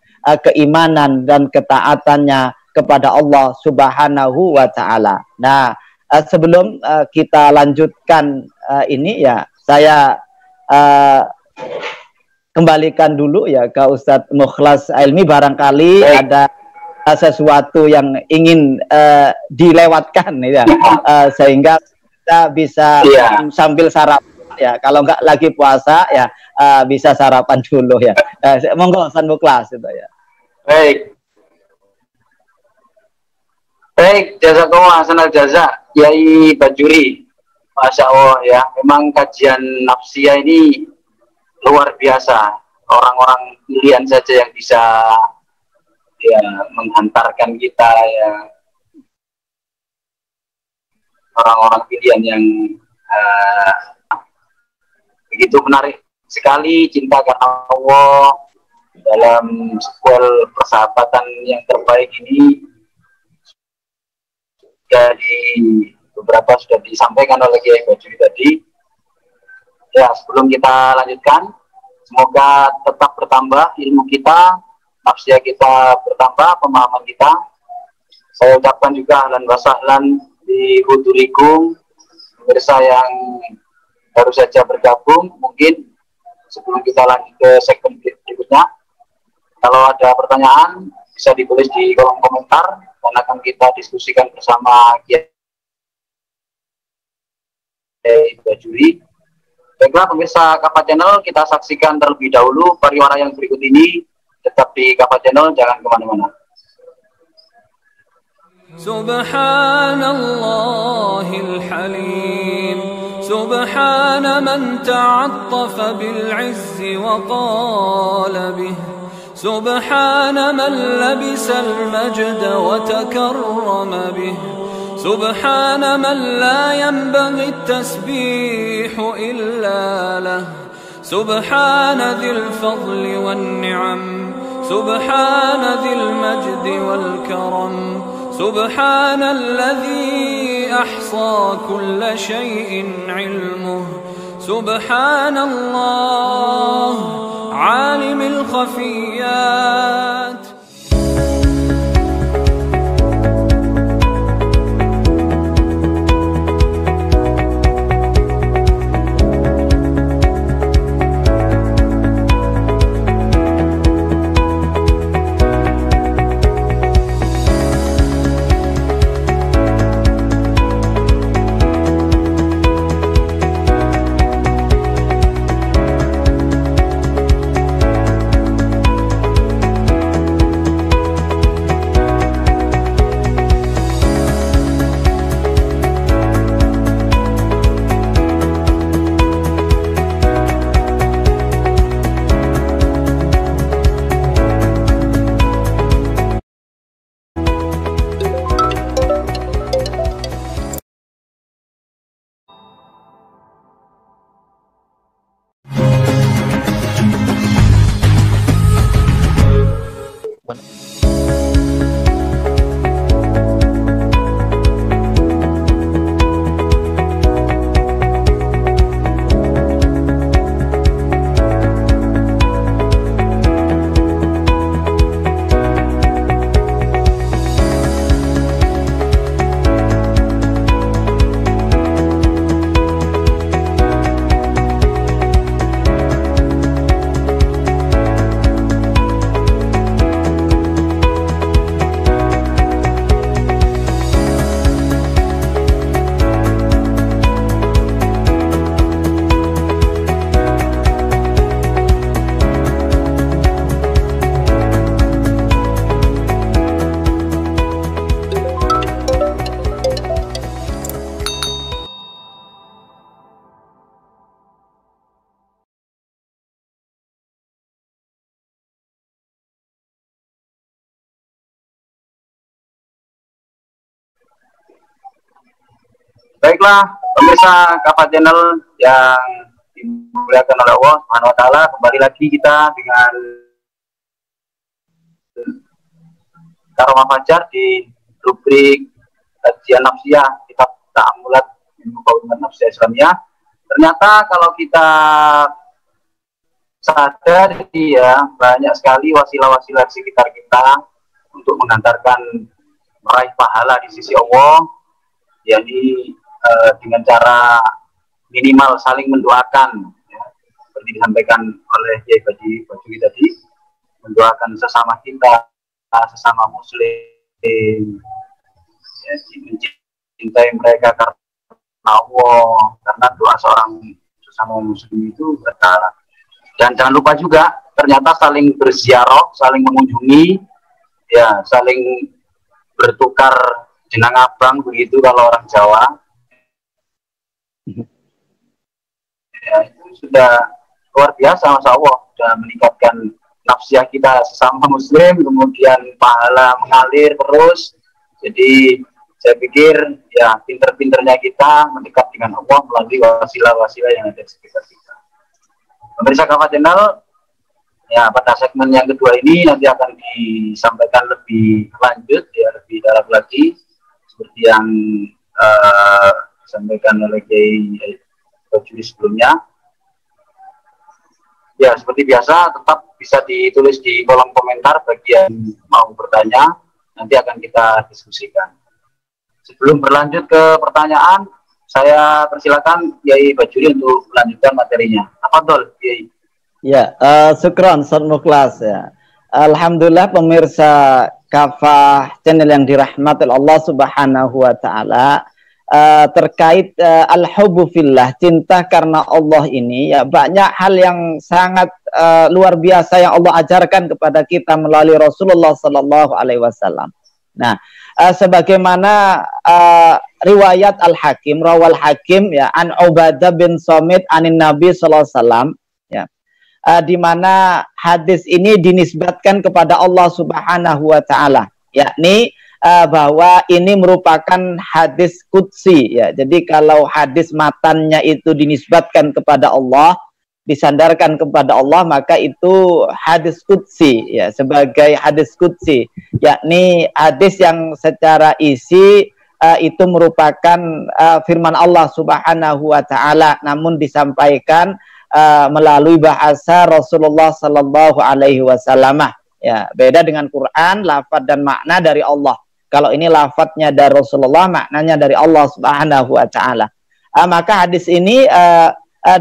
keimanan dan ketaatannya kepada Allah Subhanahu wa taala. Nah, sebelum kita lanjutkan ini ya, saya kembalikan dulu ya ke Ustadz Mukhlas Ilmi, barangkali ada sesuatu yang ingin dilewatkan ya, sehingga kita bisa sambil sarapan ya, kalau nggak lagi puasa ya bisa sarapan dulu ya. Monggo Ustadz Mukhlas itu ya. Baik, jazakallah hasanal jaza Yai Bajuri. Masya Allah ya, memang kajian nafsiyah ini luar biasa. Orang-orang pilihan saja yang bisa ya menghantarkan kita ya, orang-orang pilihan yang begitu menarik sekali. Cinta karena Allah dalam sebuah persahabatan yang terbaik ini dari beberapa sudah disampaikan oleh Kiai Bajuri tadi. Ya, sebelum kita lanjutkan, semoga tetap bertambah ilmu kita, nafsiyah kita bertambah, pemahaman kita. Saya ucapkan juga ahlan wa sahlan di hudurikum, pemirsa yang baru saja bergabung. Mungkin sebelum kita lanjut ke segmen berikutnya, kalau ada pertanyaan bisa ditulis di kolom komentar dan akan kita diskusikan bersama Kiai Bajuri. Baiklah pemirsa Kava Channel, kita saksikan terlebih dahulu pariwara yang berikut ini. Tetap di Kava Channel, jangan kemana-mana. Subhanallahil halim, subhana man ta'attafa bil izzi wa qala bih, subhana man labisal majda wa takarrama bih, subhana man la yanbaghi at-tasbih illa lah, subhana dhil fadli wan ni'am, subhana dhil majdi wal karam, سبحان الذي أحصى كل شيء علمه, سبحان الله عالم الخفيات. Baiklah, pemirsa Kafa Channel yang dimuliakan oleh Allah Subhanahu wa taala, kembali lagi kita dengan Karomah Fajar di rubrik kajian nafsiyah kitab Ta'ammulat min Muqawimat Nafsiyah Islamiyah. Ternyata kalau kita sadar ya, banyak sekali wasilah-wasilah di sekitar kita untuk mengantarkan meraih pahala di sisi Allah, yakni dengan cara minimal saling mendoakan, ya, seperti disampaikan oleh Kiai Bajuri tadi, mendoakan sesama kita, sesama muslim, ya, mencintai mereka karena Allah, karena doa seorang sesama muslim itu berkala. Dan jangan lupa juga ternyata saling berziarah, saling mengunjungi, ya, saling bertukar jenang abang begitu kalau orang Jawa. Ya, itu sudah luar biasa, Masya Allah, sudah meningkatkan nafsiyah kita sesama muslim, kemudian pahala mengalir terus. Jadi saya pikir ya pinter-pinternya kita mendekat dengan Allah melalui wasilah-wasilah yang ada di sekitar kita. Pemirsa Kafa Channel, ya pada segmen yang kedua ini nanti akan disampaikan lebih lanjut, ya lebih dalam lagi seperti yang disampaikan oleh Kiai Bajuri sebelumnya. Ya seperti biasa tetap bisa ditulis di kolom komentar bagi yang mau bertanya, nanti akan kita diskusikan. Sebelum berlanjut ke pertanyaan, saya persilakan Kiai Bajuri untuk melanjutkan materinya. Tafadhol, Kiai. Ya, syukran Ustaz Mukhlas ya. Alhamdulillah pemirsa Kafa Channel yang dirahmati Allah Subhanahu wa taala, terkait al-hubbu fillah, cinta karena Allah ini ya banyak hal yang sangat luar biasa yang Allah ajarkan kepada kita melalui Rasulullah sallallahu alaihi wasallam. Nah, sebagaimana riwayat Al-Hakim, rawal Hakim ya an Ubadah bin Samit anin Nabi sallallahu alaihi wasallam, ya. Di mana hadis ini dinisbatkan kepada Allah Subhanahu wa taala, yakni bahwa ini merupakan hadis qudsi ya. Jadi kalau hadis matannya itu dinisbatkan kepada Allah, disandarkan kepada Allah, maka itu hadis qudsi ya, sebagai hadis qudsi, yakni hadis yang secara isi itu merupakan firman Allah Subhanahu wa taala, namun disampaikan melalui bahasa Rasulullah sallallahu alaihi wasallam. Ya, beda dengan Quran, lafaz dan makna dari Allah. Kalau ini lafadznya dari Rasulullah, maknanya dari Allah Subhanahu wa taala. Maka hadis ini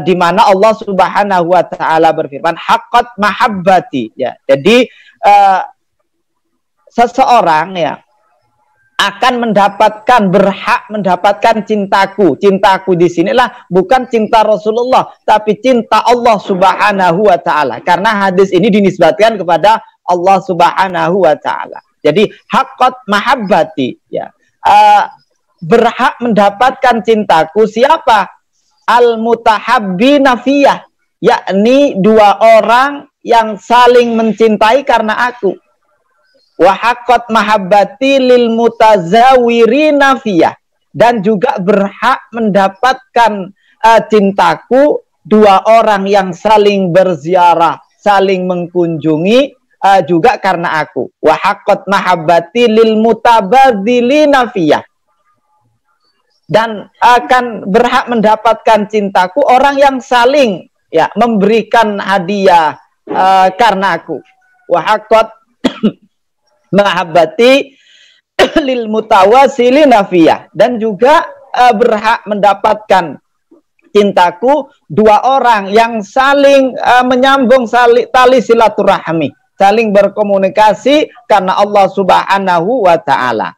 di mana Allah Subhanahu wa taala berfirman, haqqat mahabbati ya. Jadi seseorang ya akan mendapatkan, berhak mendapatkan cintaku. Cintaku di sinilah bukan cinta Rasulullah, tapi cinta Allah Subhanahu wa taala. Karena hadis ini dinisbatkan kepada Allah Subhanahu wa taala. Jadi haqqat mahabbati ya. Berhak mendapatkan cintaku siapa? Al-mutahabbina fiyah, yakni dua orang yang saling mencintai karena aku. Wa haqqat mahabbati lil mutazawirina fiyah, dan juga berhak mendapatkan cintaku dua orang yang saling berziarah, saling mengkunjungi juga karena aku. Wa haqqat mahabbati lil mutabadzilina fiyah, dan akan berhak mendapatkan cintaku orang yang saling ya memberikan hadiah karena aku. Wa haqqat mahabbati lil mutawassilina fiyah, dan juga berhak mendapatkan cintaku dua orang yang saling menyambung tali silaturahmi, saling berkomunikasi karena Allah Subhanahu wa taala.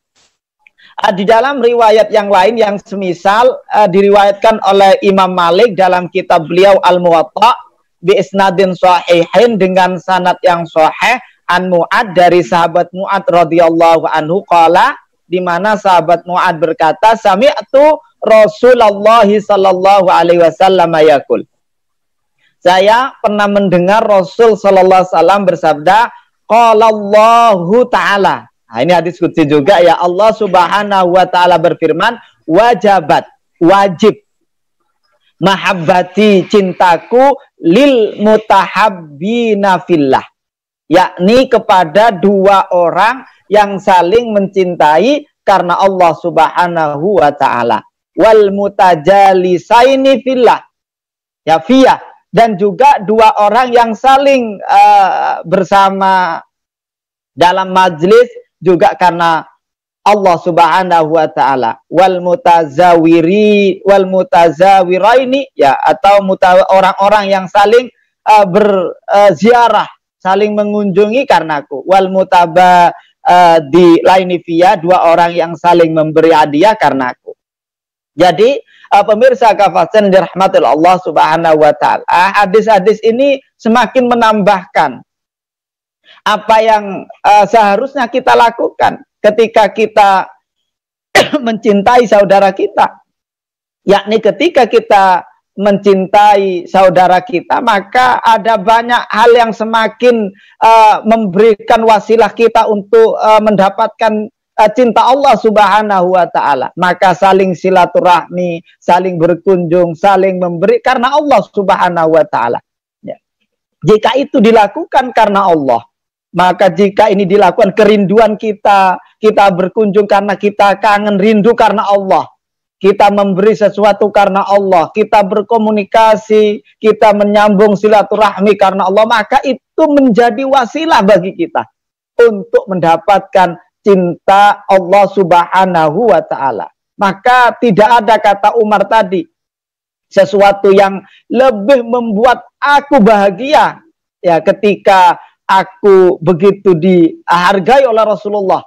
Di dalam riwayat yang lain yang semisal diriwayatkan oleh Imam Malik dalam kitab beliau Al-Muwatta bi isnadin sahihin, dengan sanad yang sahih, an Mu'ad, dari sahabat Mu'ad radhiyallahu anhu qala, di mana sahabat Mu'ad berkata, sami'tu Rasulullah sallallahu alaihi wasallam yaqul, saya pernah mendengar Rasul sallallahu alaihi wasallam bersabda, qala Allahu ta'ala. Nah, ini hadis qudsi juga ya. Allah Subhanahu wa taala berfirman, wajabat wajib mahabbati, cintaku, lil mutahabbina fillah, yakni kepada dua orang yang saling mencintai karena Allah Subhanahu wa taala. Wal mutajalisaini fillah, ya fiyah, dan juga dua orang yang saling bersama dalam majlis juga karena Allah Subhanahu wa taala. Wal mutazawiraini, ya, atau orang-orang yang saling berziarah, saling mengunjungi karenaku. Wal di laini via, dua orang yang saling memberi hadiah karenaku. Jadi pemirsa kafasan dirahmati Allah Subhanahu wa taala, hadis-hadis ini semakin menambahkan apa yang seharusnya kita lakukan ketika kita mencintai saudara kita, yakni ketika kita mencintai saudara kita, maka ada banyak hal yang semakin memberikan wasilah kita untuk mendapatkan cinta Allah Subhanahu wa taala. Maka saling silaturahmi, saling berkunjung, saling memberi karena Allah Subhanahu wa taala. Ya. Jika itu dilakukan karena Allah, maka jika ini dilakukan kerinduan kita, kita berkunjung karena kita kangen, rindu karena Allah, kita memberi sesuatu karena Allah, kita berkomunikasi, kita menyambung silaturahmi karena Allah, maka itu menjadi wasilah bagi kita untuk mendapatkan cinta Allah Subhanahu wa taala. Maka tidak ada, kata Umar tadi, sesuatu yang lebih membuat aku bahagia ya ketika aku begitu dihargai oleh Rasulullah,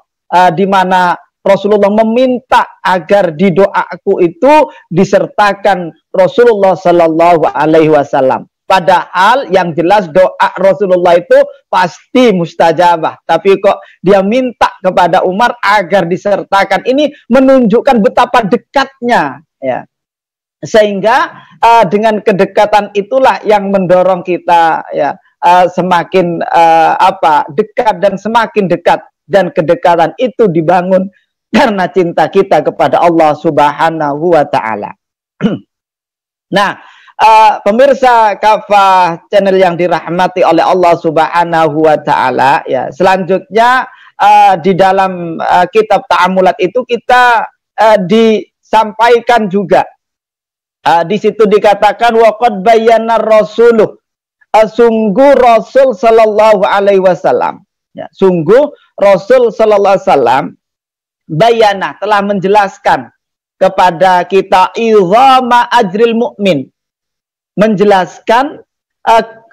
di mana Rasulullah meminta agar di doaku itu disertakan Rasulullah Sallallahu Alaihi Wasallam. Padahal yang jelas doa Rasulullah itu pasti mustajabah. Tapi kok dia minta kepada Umar agar disertakan. Ini menunjukkan betapa dekatnya, ya. Sehingga dengan kedekatan itulah yang mendorong kita, ya, semakin dekat dan semakin dekat. Dan kedekatan itu dibangun karena cinta kita kepada Allah Subhanahu wa taala. Nah, pemirsa Kafah channel yang dirahmati oleh Allah Subhanahu wa taala, ya, selanjutnya di dalam kitab Ta'amulat itu kita disampaikan juga di situ dikatakan waqad bayyana rasuluh, sungguh Rasul sallallahu alaihi wasallam, ya, sungguh Rasul sallallahu alaihi wasallam bayana, telah menjelaskan kepada kita izama ajril mukmin, menjelaskan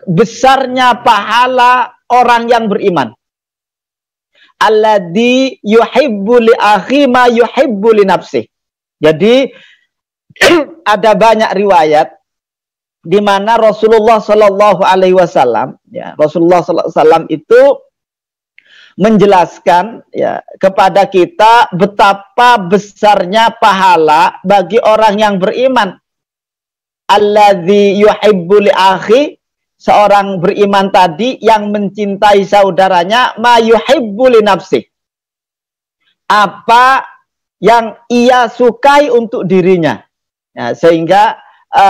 besarnya pahala orang yang beriman. Alladzi yuhibbu li akhi ma yuhibbu li nafsihi. Jadi ada banyak riwayat di mana Rasulullah Shallallahu Alaihi Wasallam, ya, Rasulullah Sallallahu Alaihi Wasallam itu menjelaskan, ya, kepada kita betapa besarnya pahala bagi orang yang beriman. Alladzi yuhibbu li akhi, seorang beriman tadi yang mencintai saudaranya, ma yuhibbu li nafsi, apa yang ia sukai untuk dirinya. Ya, sehingga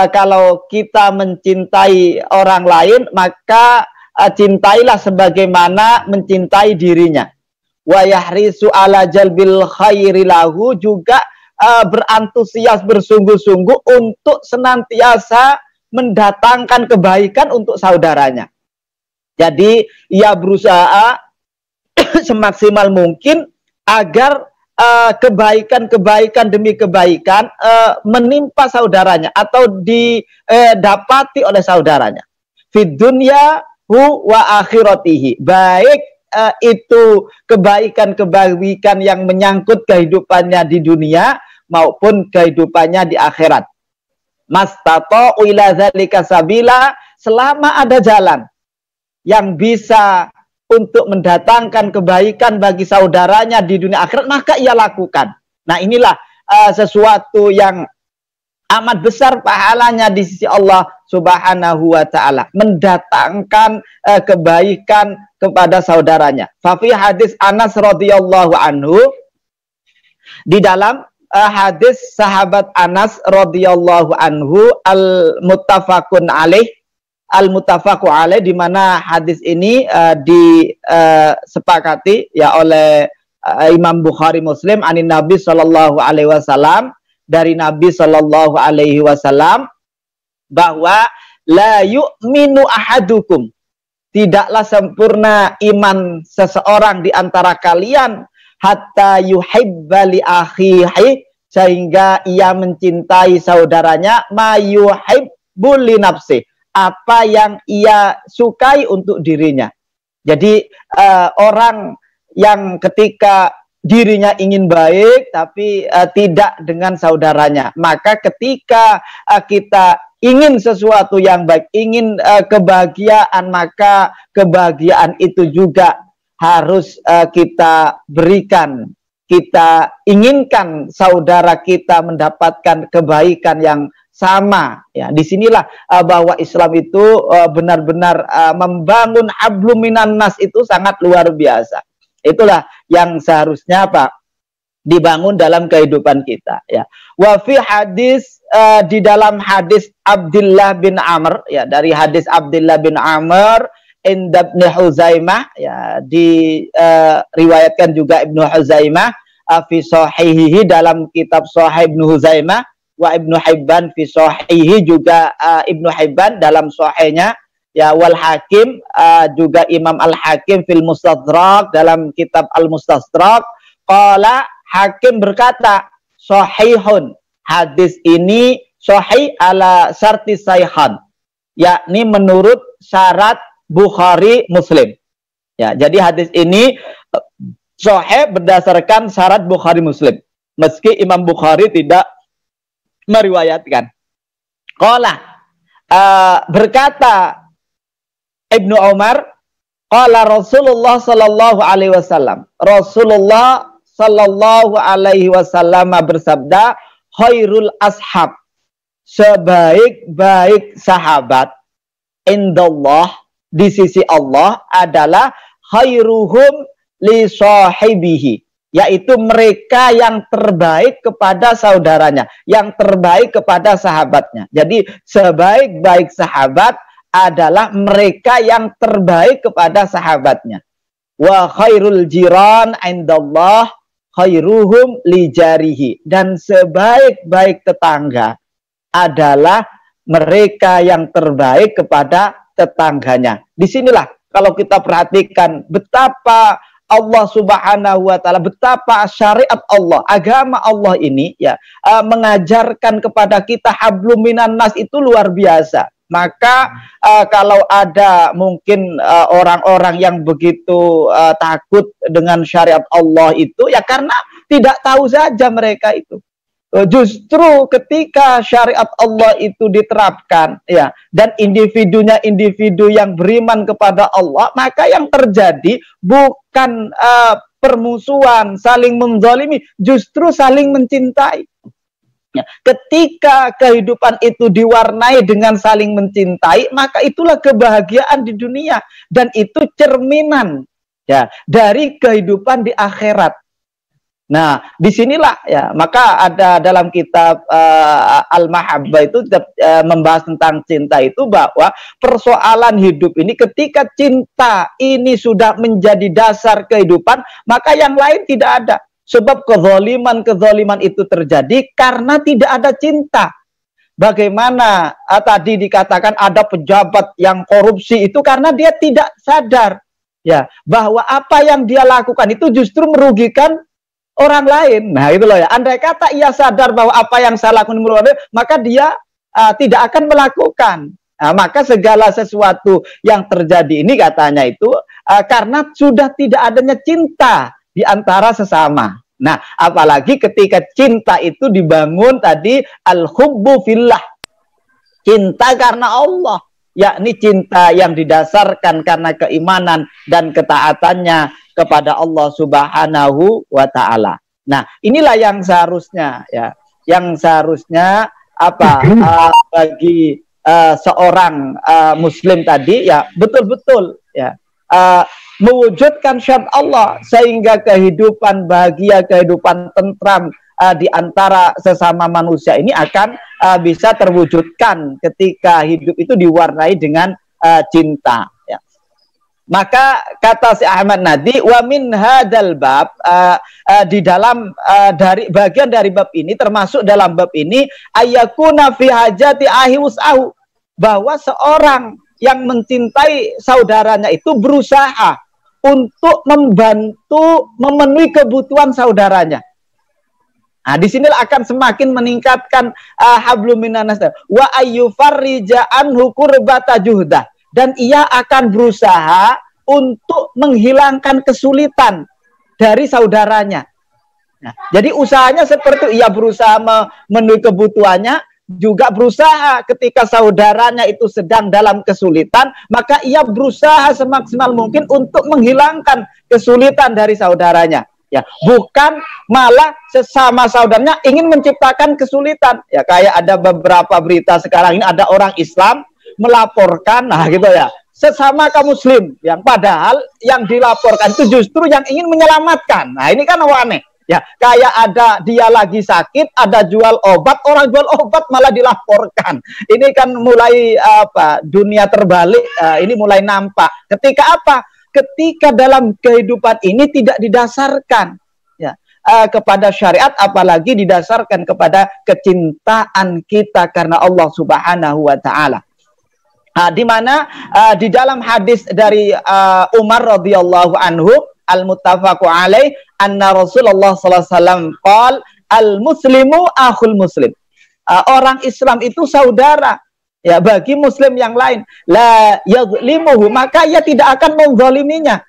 kalau kita mencintai orang lain, maka cintailah sebagaimana mencintai dirinya. Wa yahrisu ala jalbil khairi lahu, juga berantusias bersungguh-sungguh untuk senantiasa mendatangkan kebaikan untuk saudaranya. Jadi ia berusaha semaksimal mungkin agar kebaikan-kebaikan demi kebaikan menimpa saudaranya atau didapati oleh saudaranya. Fid dunya wa akhiratihi, baik itu kebaikan-kebaikan yang menyangkut kehidupannya di dunia maupun kehidupannya di akhirat. Mastata'u ila dzalika sabila, selama ada jalan yang bisa untuk mendatangkan kebaikan bagi saudaranya di dunia akhirat, maka ia lakukan. Nah, inilah sesuatu yang amat besar pahalanya di sisi Allah Subhanahu wa taala, mendatangkan kebaikan kepada saudaranya. Fa fi hadis Anas radhiyallahu anhu, di dalam hadis sahabat Anas radhiyallahu anhu al-muttafaqu alaih, di mana hadis ini disepakati ya oleh Imam Bukhari Muslim anin Nabi sallallahu alaihi wasallam, dari Nabi sallallahu alaihi wasallam bahwa la yu'minu ahadukum, tidaklah sempurna iman seseorang di antara kalian hatta yuhibba li akhihi, sehingga ia mencintai saudaranya ma yuhibbu li nafsi, apa yang ia sukai untuk dirinya. Jadi orang yang ketika dirinya ingin baik tapi tidak dengan saudaranya, maka ketika kita ingin sesuatu yang baik, ingin kebahagiaan, maka kebahagiaan itu juga harus kita berikan. Kita inginkan saudara kita mendapatkan kebaikan yang sama. Ya, disinilah bahwa Islam itu benar-benar membangun hablum minan nas itu sangat luar biasa. Itulah yang seharusnya dibangun dalam kehidupan kita. Ya. Wa fi hadis, di dalam hadis Abdullah bin Amr, ya, dari hadis Abdullah bin Amr inda Ibnu Huzaimah, ya, diriwayatkan juga Ibnu Huzaimah fi sahihihi, dalam kitab Sahih Ibnu Huzaimah, wa Ibnu Hibban fi sahihi, juga Ibnu Hibban dalam sahihnya, ya, wal Hakim, juga Imam Al-Hakim fil Mustadrak, dalam kitab Al-Mustadrak. Qala, Hakim berkata, sahihun, hadis ini sahih ala syarti saihan, yakni menurut syarat Bukhari Muslim. Ya, jadi hadis ini sahih berdasarkan syarat Bukhari Muslim, meski Imam Bukhari tidak meriwayatkan. Qala, berkata Ibnu Umar, qala Rasulullah sallallahu alaihi wasallam, Rasulullah sallallahu alaihi wasallam bersabda, khairul ashab, sebaik-baik sahabat, indallah, di sisi Allah, adalah khairuhum li sahibihi, yaitu mereka yang terbaik kepada saudaranya, yang terbaik kepada sahabatnya. Jadi sebaik-baik sahabat adalah mereka yang terbaik kepada sahabatnya. Wa khairul jiran indallah khairuhum li jarihi, dan sebaik-baik tetangga adalah mereka yang terbaik kepada tetangganya. Disinilah kalau kita perhatikan betapa Allah Subhanahu wa taala, betapa syariat Allah, agama Allah ini, ya, mengajarkan kepada kita hablum minan nas itu luar biasa. Maka kalau ada mungkin orang-orang yang begitu takut dengan syariat Allah itu, ya karena tidak tahu saja mereka itu. Justru ketika syariat Allah itu diterapkan, ya, dan individunya individu yang beriman kepada Allah, maka yang terjadi bukan permusuhan, saling menzalimi, justru saling mencintai. Ya, ketika kehidupan itu diwarnai dengan saling mencintai, maka itulah kebahagiaan di dunia, dan itu cerminan, ya, dari kehidupan di akhirat. Nah, disinilah, ya, maka ada dalam kitab Al-Mahabbah itu membahas tentang cinta itu, bahwa persoalan hidup ini ketika cinta ini sudah menjadi dasar kehidupan, maka yang lain tidak ada. Sebab kezaliman itu terjadi karena tidak ada cinta. Bagaimana tadi dikatakan ada pejabat yang korupsi itu karena dia tidak sadar, ya, bahwa apa yang dia lakukan itu justru merugikan orang lain. Nah, itu loh, ya. Andai kata ia sadar bahwa apa yang saya lakukan merugikan, maka dia tidak akan melakukan. Nah, maka segala sesuatu yang terjadi ini katanya itu karena sudah tidak adanya cinta di antara sesama. Nah, apalagi ketika cinta itu dibangun tadi al-hubbu fillah, cinta karena Allah, yakni cinta yang didasarkan karena keimanan dan ketaatannya kepada Allah Subhanahu wa taala. Nah, inilah yang seharusnya, ya, yang seharusnya bagi seorang muslim tadi, ya, betul-betul, ya, mewujudkan syariat Allah sehingga kehidupan bahagia, kehidupan tentram di antara sesama manusia ini akan bisa terwujudkan ketika hidup itu diwarnai dengan cinta. Ya. Maka kata si Ahmad Nadi, wa min hadal bab, di dalam dari bagian dari bab ini, termasuk dalam bab ini, ayyakuna fi hajati ahi wus'ahu, bahwa seorang yang mencintai saudaranya itu berusaha untuk membantu memenuhi kebutuhan saudaranya. Nah, di sinilah akan semakin meningkatkan hablum minan nas wa ayyufarrija anhu kurbata juhdah, dan ia akan berusaha untuk menghilangkan kesulitan dari saudaranya. Nah, jadi usahanya seperti ia berusaha memenuhi kebutuhannya, juga berusaha ketika saudaranya itu sedang dalam kesulitan, maka ia berusaha semaksimal mungkin untuk menghilangkan kesulitan dari saudaranya. Ya, bukan malah sesama saudaranya ingin menciptakan kesulitan. Ya, kayak ada beberapa berita sekarang ini, ada orang Islam melaporkan, nah gitu ya, sesama kaum muslim, yang padahal yang dilaporkan itu justru yang ingin menyelamatkan. Nah, ini kan aneh. Ya, kayak ada dia lagi sakit, ada jual obat, orang jual obat malah dilaporkan. Ini kan mulai dunia terbalik, ini mulai nampak. Ketika apa? Ketika dalam kehidupan ini tidak didasarkan ya kepada syariat, apalagi didasarkan kepada kecintaan kita karena Allah Subhanahu wa taala. Di mana di dalam hadis dari Umar radhiyallahu anhu al-muttafaqu alaih, anna Rasulullah sallallahu alaihi wasallam qala al-muslimu akhul muslim. Orang Islam itu saudara ya bagi muslim yang lain. La yadhlimuhu, maka ia tidak akan menzaliminya.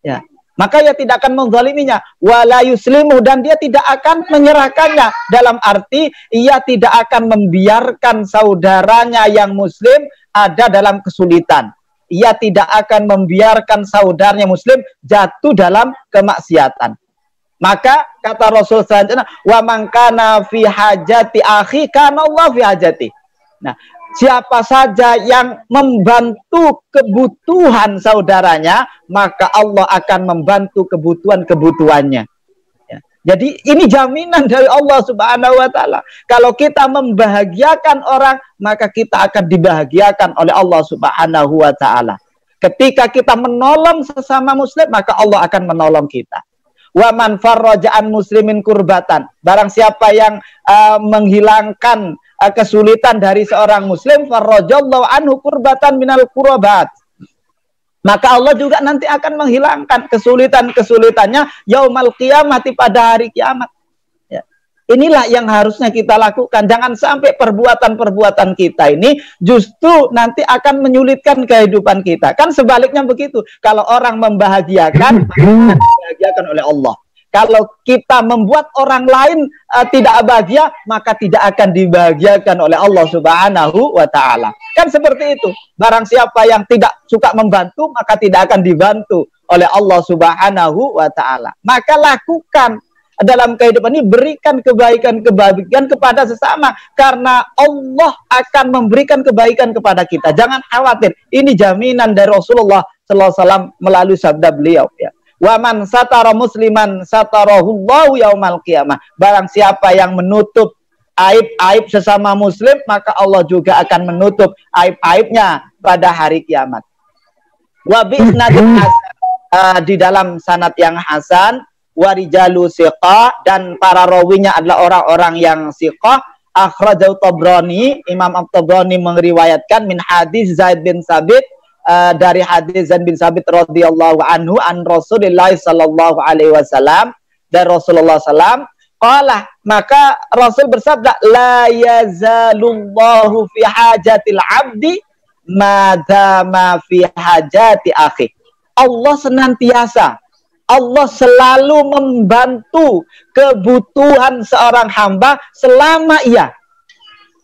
Ya, maka ia tidak akan menzaliminya. Wa la yuslimu, dan dia tidak akan menyerahkannya. Dalam arti ia tidak akan membiarkan saudaranya yang muslim ada dalam kesulitan. Ia tidak akan membiarkan saudaranya muslim jatuh dalam kemaksiatan. Maka kata Rasul selanjutnya, wa man kana fi hajati akhi kana Allah fi hajati. Nah, siapa saja yang membantu kebutuhan saudaranya, maka Allah akan membantu kebutuhan-kebutuhannya. Ya. Jadi ini jaminan dari Allah Subhanahu wa taala. Kalau kita membahagiakan orang, maka kita akan dibahagiakan oleh Allah Subhanahu wa taala. Ketika kita menolong sesama muslim, maka Allah akan menolong kita. Wa man farraja an muslimin kurbatan, barang siapa yang menghilangkan kesulitan dari seorang muslim, farrajallahu anhu kurbatan minal kurabat, maka Allah juga nanti akan menghilangkan kesulitan-kesulitannya yaumal qiyamati, pada hari kiamat. Ya. Inilah yang harusnya kita lakukan. Jangan sampai perbuatan-perbuatan kita ini justru nanti akan menyulitkan kehidupan kita. Kan sebaliknya begitu. Kalau orang membahagiakan, akan dibahagiakan oleh Allah. Kalau kita membuat orang lain tidak bahagia, maka tidak akan dibahagiakan oleh Allah Subhanahu wa taala. Kan seperti itu. Barang siapa yang tidak suka membantu, maka tidak akan dibantu oleh Allah Subhanahu wa taala. Maka lakukan dalam kehidupan ini, berikan kebaikan-kebaikan kepada sesama, karena Allah akan memberikan kebaikan kepada kita. Jangan khawatir. Ini jaminan dari Rasulullah sallallahu alaihi wasallam melalui sabda beliau, ya. Wa man satara musliman satarahullahu yaumal qiyamah. Barang siapa yang menutup aib-aib sesama muslim, maka Allah juga akan menutup aib-aibnya pada hari kiamat. Wa bi isnadin hasan, di dalam sanad yang hasan, wa rijalu siqah, dan para rawinya adalah orang-orang yang siqah. Akhrajahu Tabrani, Imam At-Tabrani meriwayatkan min hadis Zaid bin Sabit, dari hadis Zaid bin Sabit radhiyallahu anhu an Rasulillah sallallahu alaihi wasallam, dari Rasulullah sallam qala, maka Rasul bersabda, la yazalullahu fi hajatil abdi madama fi hajati akhi. Allah senantiasa, Allah selalu membantu kebutuhan seorang hamba selama ia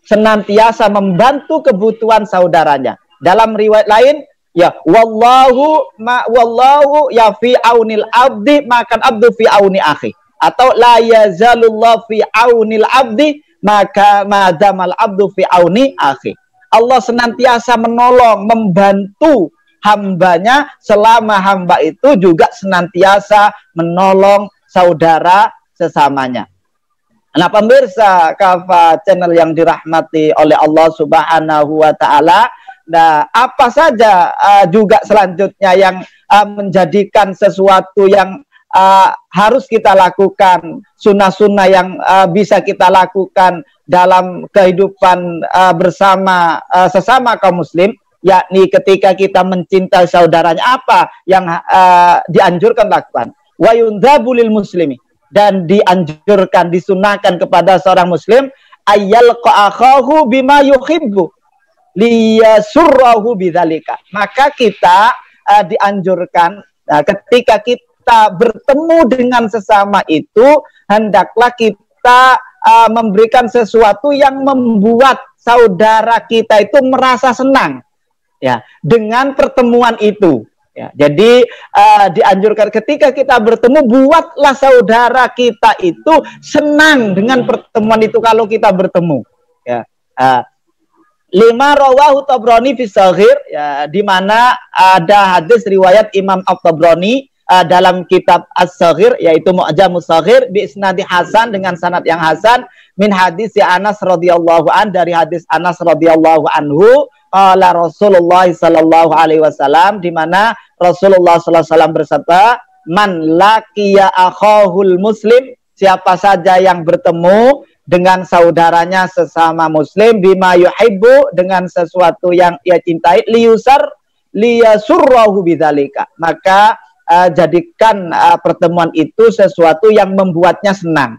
senantiasa membantu kebutuhan saudaranya. Dalam riwayat lain, ya wallahu ya fi aunil abdi makan abdu fi auni akhi, atau la yazalullah fi aunil abdi maka madamal abdu fi auni akhi. Allah senantiasa menolong, membantu hambanya selama hamba itu juga senantiasa menolong saudara sesamanya. Nah, pemirsa Kafa channel yang dirahmati oleh Allah Subhanahu wa taala, nah apa saja juga selanjutnya yang menjadikan sesuatu yang harus kita lakukan, sunnah-sunnah yang bisa kita lakukan dalam kehidupan bersama sesama kaum muslim, yakni ketika kita mencintai saudaranya, apa yang dianjurkan lakukan. Wa yundhabu lil muslimi, dan dianjurkan, disunahkan kepada seorang muslim, ayyalqa akhahu bima yuhibbu liyasurrahu bidzalika. Maka kita dianjurkan ketika kita bertemu dengan sesama itu, hendaklah kita memberikan sesuatu yang membuat saudara kita itu merasa senang, ya, dengan pertemuan itu. Ya, jadi dianjurkan ketika kita bertemu, buatlah saudara kita itu senang dengan pertemuan itu kalau kita bertemu. Ya, 5 rawahu Tabrani fi Shaghir, ya, di mana ada hadis riwayat Imam At-Tabrani dalam kitab As-Shaghir, yaitu Mu'jamus Shaghir, bi isnadi hasan, dengan sanad yang hasan, min hadis Anas radhiyallahu an, dari hadis Anas radhiyallahu anhu, qala Rasulullah sallallahu alaihi wasallam, di mana Rasulullah sallallahu alaihi wasallam bersabda, man laqiya akhahul muslim, siapa saja yang bertemu dengan saudaranya sesama muslim, bima yuhibbu, dengan sesuatu yang ia cintai, liyasurrahu bidzalika, maka jadikan pertemuan itu sesuatu yang membuatnya senang.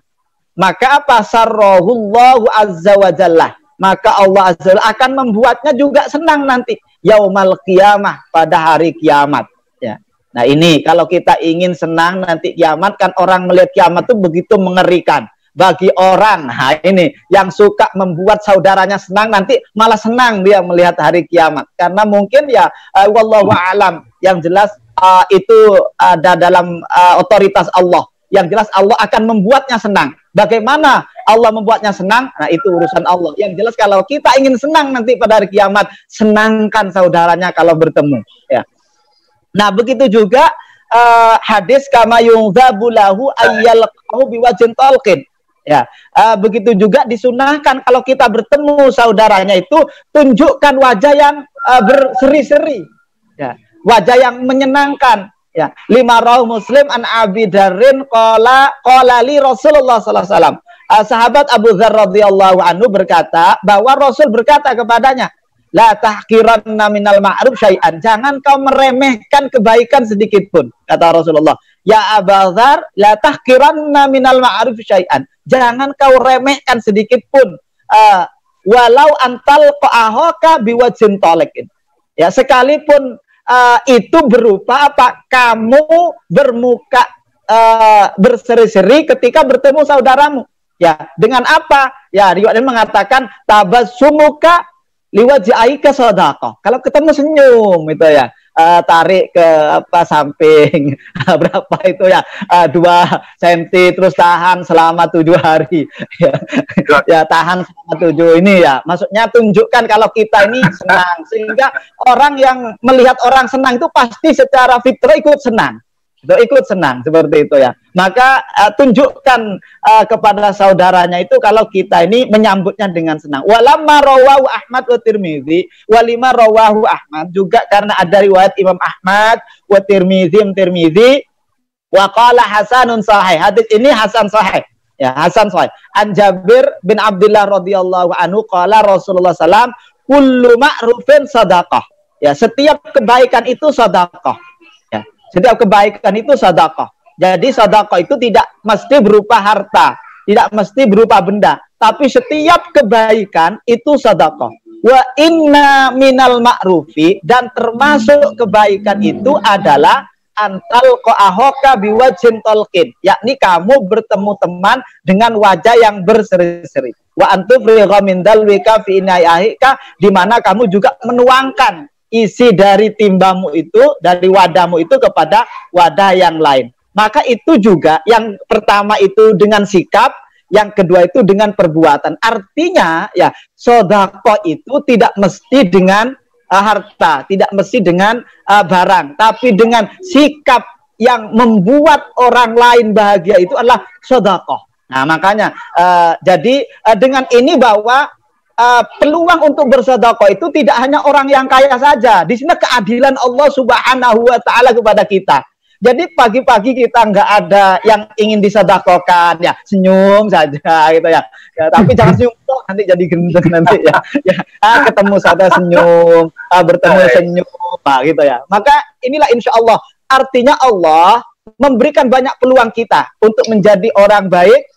Maka apa? Sarrahullahu azza wa jalla, maka Allah azza wa jalla akan membuatnya juga senang nanti yaumal qiyamah, pada hari kiamat, ya. Nah, ini kalau kita ingin senang nanti kiamat, kan orang melihat kiamat itu begitu mengerikan bagi orang. Nah, ini yang suka membuat saudaranya senang, nanti malah senang dia melihat hari kiamat, karena mungkin ya wallahu alam, yang jelas itu ada dalam otoritas Allah. Yang jelas Allah akan membuatnya senang. Bagaimana Allah membuatnya senang? Nah, itu urusan Allah. Yang jelas kalau kita ingin senang nanti pada hari kiamat, senangkan saudaranya kalau bertemu, ya. Nah, begitu juga hadis kama yungzabu lahu ayyalqahu biwajhin talqin, ya. Begitu juga disunahkan kalau kita bertemu saudaranya itu, tunjukkan wajah yang berseri-seri, ya, wajah yang menyenangkan. Ya, 5 rawahu Muslim an Abi Dzarrin qala li Rasulullah sallallahu alaihi wasallam. Sahabat Abu Dzar radhiyallahu anhu berkata bahwa Rasul berkata kepadanya, la tahqiranna minal ma'ruf syai'an, jangan kau meremehkan kebaikan sedikit pun, kata Rasulullah. Ya Abu Dzar, la tahqiranna minal ma'ruf syai'an, jangan kau remehkan sedikit pun, walau antal qa'ahaka biwajhin taliqin, ya, sekalipun itu berupa apa? Kamu bermuka berseri-seri ketika bertemu saudaramu. Ya, dengan apa? Ya, riwayat mengatakan tabassumuka liwajhika shadaqah. Kalau ketemu senyum itu ya, tarik ke apa samping berapa itu ya, 2 cm, terus tahan selama 7 hari. Ya, tahan selama 7 ini ya. Maksudnya tunjukkan kalau kita ini senang, sehingga orang yang melihat orang senang itu pasti secara fitrah ikut senang. Itu ikut senang seperti itu ya. Maka tunjukkan kepada saudaranya itu kalau kita ini menyambutnya dengan senang. Walamma rawahu Ahmad wa Tirmidzi, walima rawahu Ahmad, juga karena ada riwayat Imam Ahmad wa Tirmidzi wa qala hasanun sahih. Hadis ini hasan sahih. Ya, hasan sahih. An Jabir bin Abdullah radhiyallahu anhu qala Rasulullah sallallahu alaihi wasallam, kullu ma'rufin shadaqah. Ya, setiap kebaikan itu sedekah. Ya, setiap kebaikan itu sedekah. Jadi sedekah itu tidak mesti berupa harta, tidak mesti berupa benda, tapi setiap kebaikan itu sedekah. Wa inna minal ma'rufi, dan termasuk kebaikan itu adalah antal qa'ahoka biwajhin talqin, yakni kamu bertemu teman dengan wajah yang berseri-seri. Wa antufrigha min dalwika fi inayahika, di mana kamu juga menuangkan isi dari timbamu itu, dari wadahmu itu kepada wadah yang lain. Maka itu juga yang pertama itu dengan sikap, yang kedua itu dengan perbuatan. Artinya ya, sedekah itu tidak mesti dengan harta, tidak mesti dengan barang, tapi dengan sikap yang membuat orang lain bahagia itu adalah sedekah. Nah, makanya jadi dengan ini bahwa peluang untuk bersedekah itu tidak hanya orang yang kaya saja. Di sini keadilan Allah Subhanahu wa taala kepada kita. Jadi pagi-pagi kita nggak ada yang ingin disedekahkan, ya senyum saja gitu ya. Tapi jangan senyum tuh, nanti jadi gendeng nanti ya. Ketemu saja senyum, bertemu senyum, gitu ya. Maka inilah insya Allah artinya Allah memberikan banyak peluang kita untuk menjadi orang baik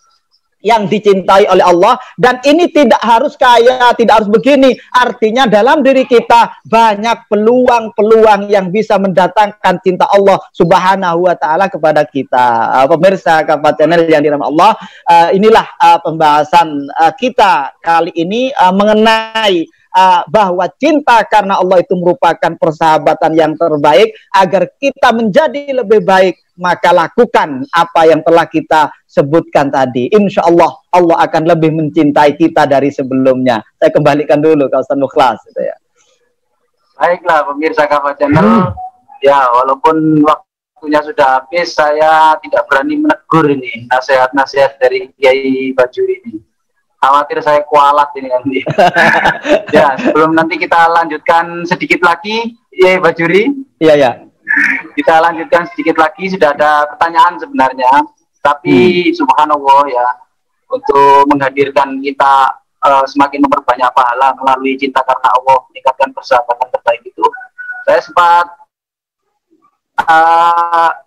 yang dicintai oleh Allah, dan ini tidak harus kaya, tidak harus begini. Artinya dalam diri kita banyak peluang-peluang yang bisa mendatangkan cinta Allah Subhanahu wa taala kepada kita. Pemirsa Kafa Channel yang dirahmati Allah, inilah pembahasan kita kali ini mengenai bahwa cinta karena Allah itu merupakan persahabatan yang terbaik. Agar kita menjadi lebih baik, maka lakukan apa yang telah kita sebutkan tadi. Insya Allah Allah akan lebih mencintai kita dari sebelumnya. Saya kembalikan dulu ke Ustaz Mukhlas gitu ya. Baiklah pemirsa Kafa Channel, ya walaupun waktunya sudah habis, saya tidak berani menegur ini nasihat-nasihat dari Kiai Bajuri ini. Khawatir saya kualat ini nanti. Ya, sebelum nanti kita lanjutkan sedikit lagi, Kiai Bajuri. Iya ya. Kita lanjutkan sedikit lagi, sudah ada pertanyaan sebenarnya, tapi subhanallah ya, untuk menghadirkan kita semakin memperbanyak pahala melalui cinta karena Allah, meningkatkan persahabatan terbaik itu. Saya sempat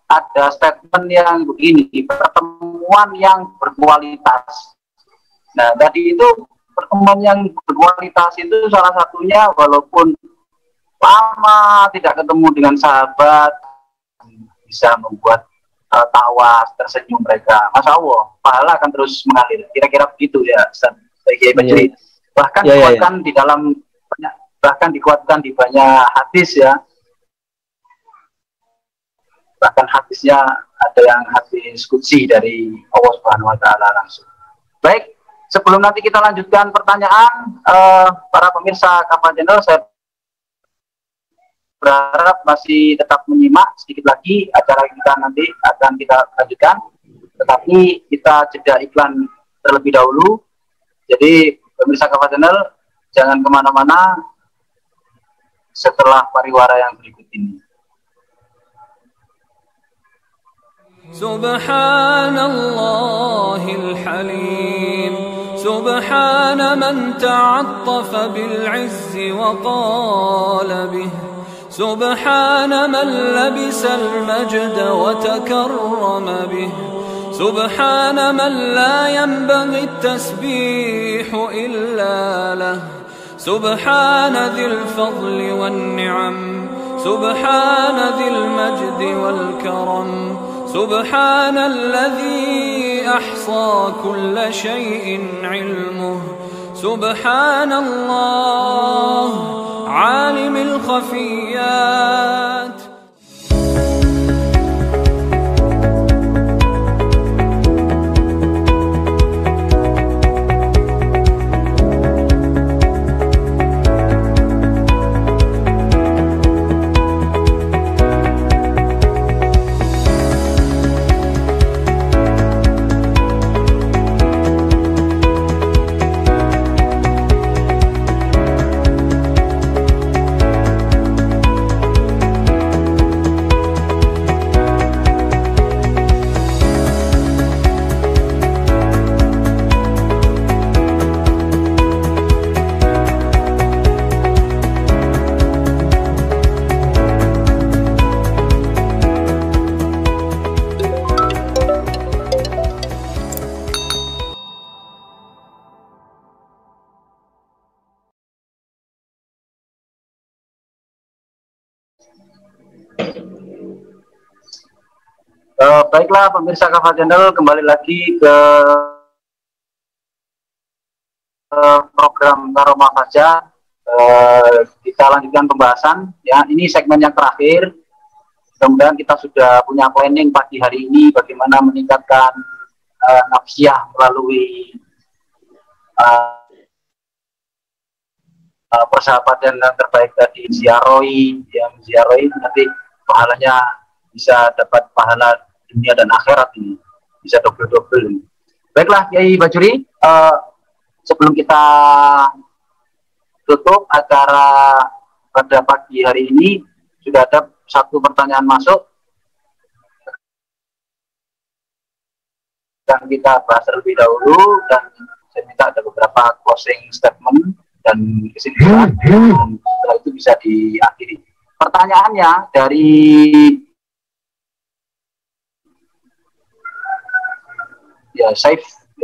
ada statement yang begini, pertemuan yang berkualitas. Nah, tadi itu pertemuan yang berkualitas itu salah satunya walaupun lama tidak ketemu dengan sahabat, bisa membuat tawa, tersenyum mereka. Masya Allah, pahala akan terus mengalir. Kira-kira begitu ya, Ustaz Bajuri. Bahkan dikuatkan di dalam banyak, bahkan dikuatkan di banyak hadis ya. Bahkan hadisnya ada yang hadis qudsi dari Allah Subhanahu wa taala langsung. Baik, sebelum nanti kita lanjutkan pertanyaan, para pemirsa Kafa Channel, saya berharap masih tetap menyimak. Sedikit lagi acara kita nanti akan kita lanjutkan, tetapi kita jeda iklan terlebih dahulu. Jadi pemirsa Kafa Channel jangan kemana-mana setelah pariwara yang berikut ini. Subhanallahil Halim, Subhana man ta'attafa bil 'izzi wa qala bih, Subhana man labisa al majda wa takarrama bih, Subhana man la yanbaghi at-tasbih illa lah, Subhana dhil fadli wan ni'am, Subhana dhil majdi wal karam, سبحان الذي أحصى كل شيء علمه, سبحان الله عالم الخفيات. Baiklah pemirsa Kafa Channel, kembali lagi ke program Karomah Fajar. Kita lanjutkan pembahasan ya. Ini segmen yang terakhir. Mudah-mudahan kita sudah punya planning pagi hari ini bagaimana meningkatkan nafsiyah melalui persahabatan yang terbaik tadi, ziarahi, yang ziarahi nanti pahalanya bisa dapat pahala dunia dan akhirat ini, bisa double-double. Baiklah, Kiai Bajuri, sebelum kita tutup acara pada pagi hari ini, sudah ada satu pertanyaan masuk dan kita bahas terlebih dahulu, dan saya minta ada beberapa closing statement dan kesimpulan, setelah itu bisa diakhiri. Pertanyaannya dari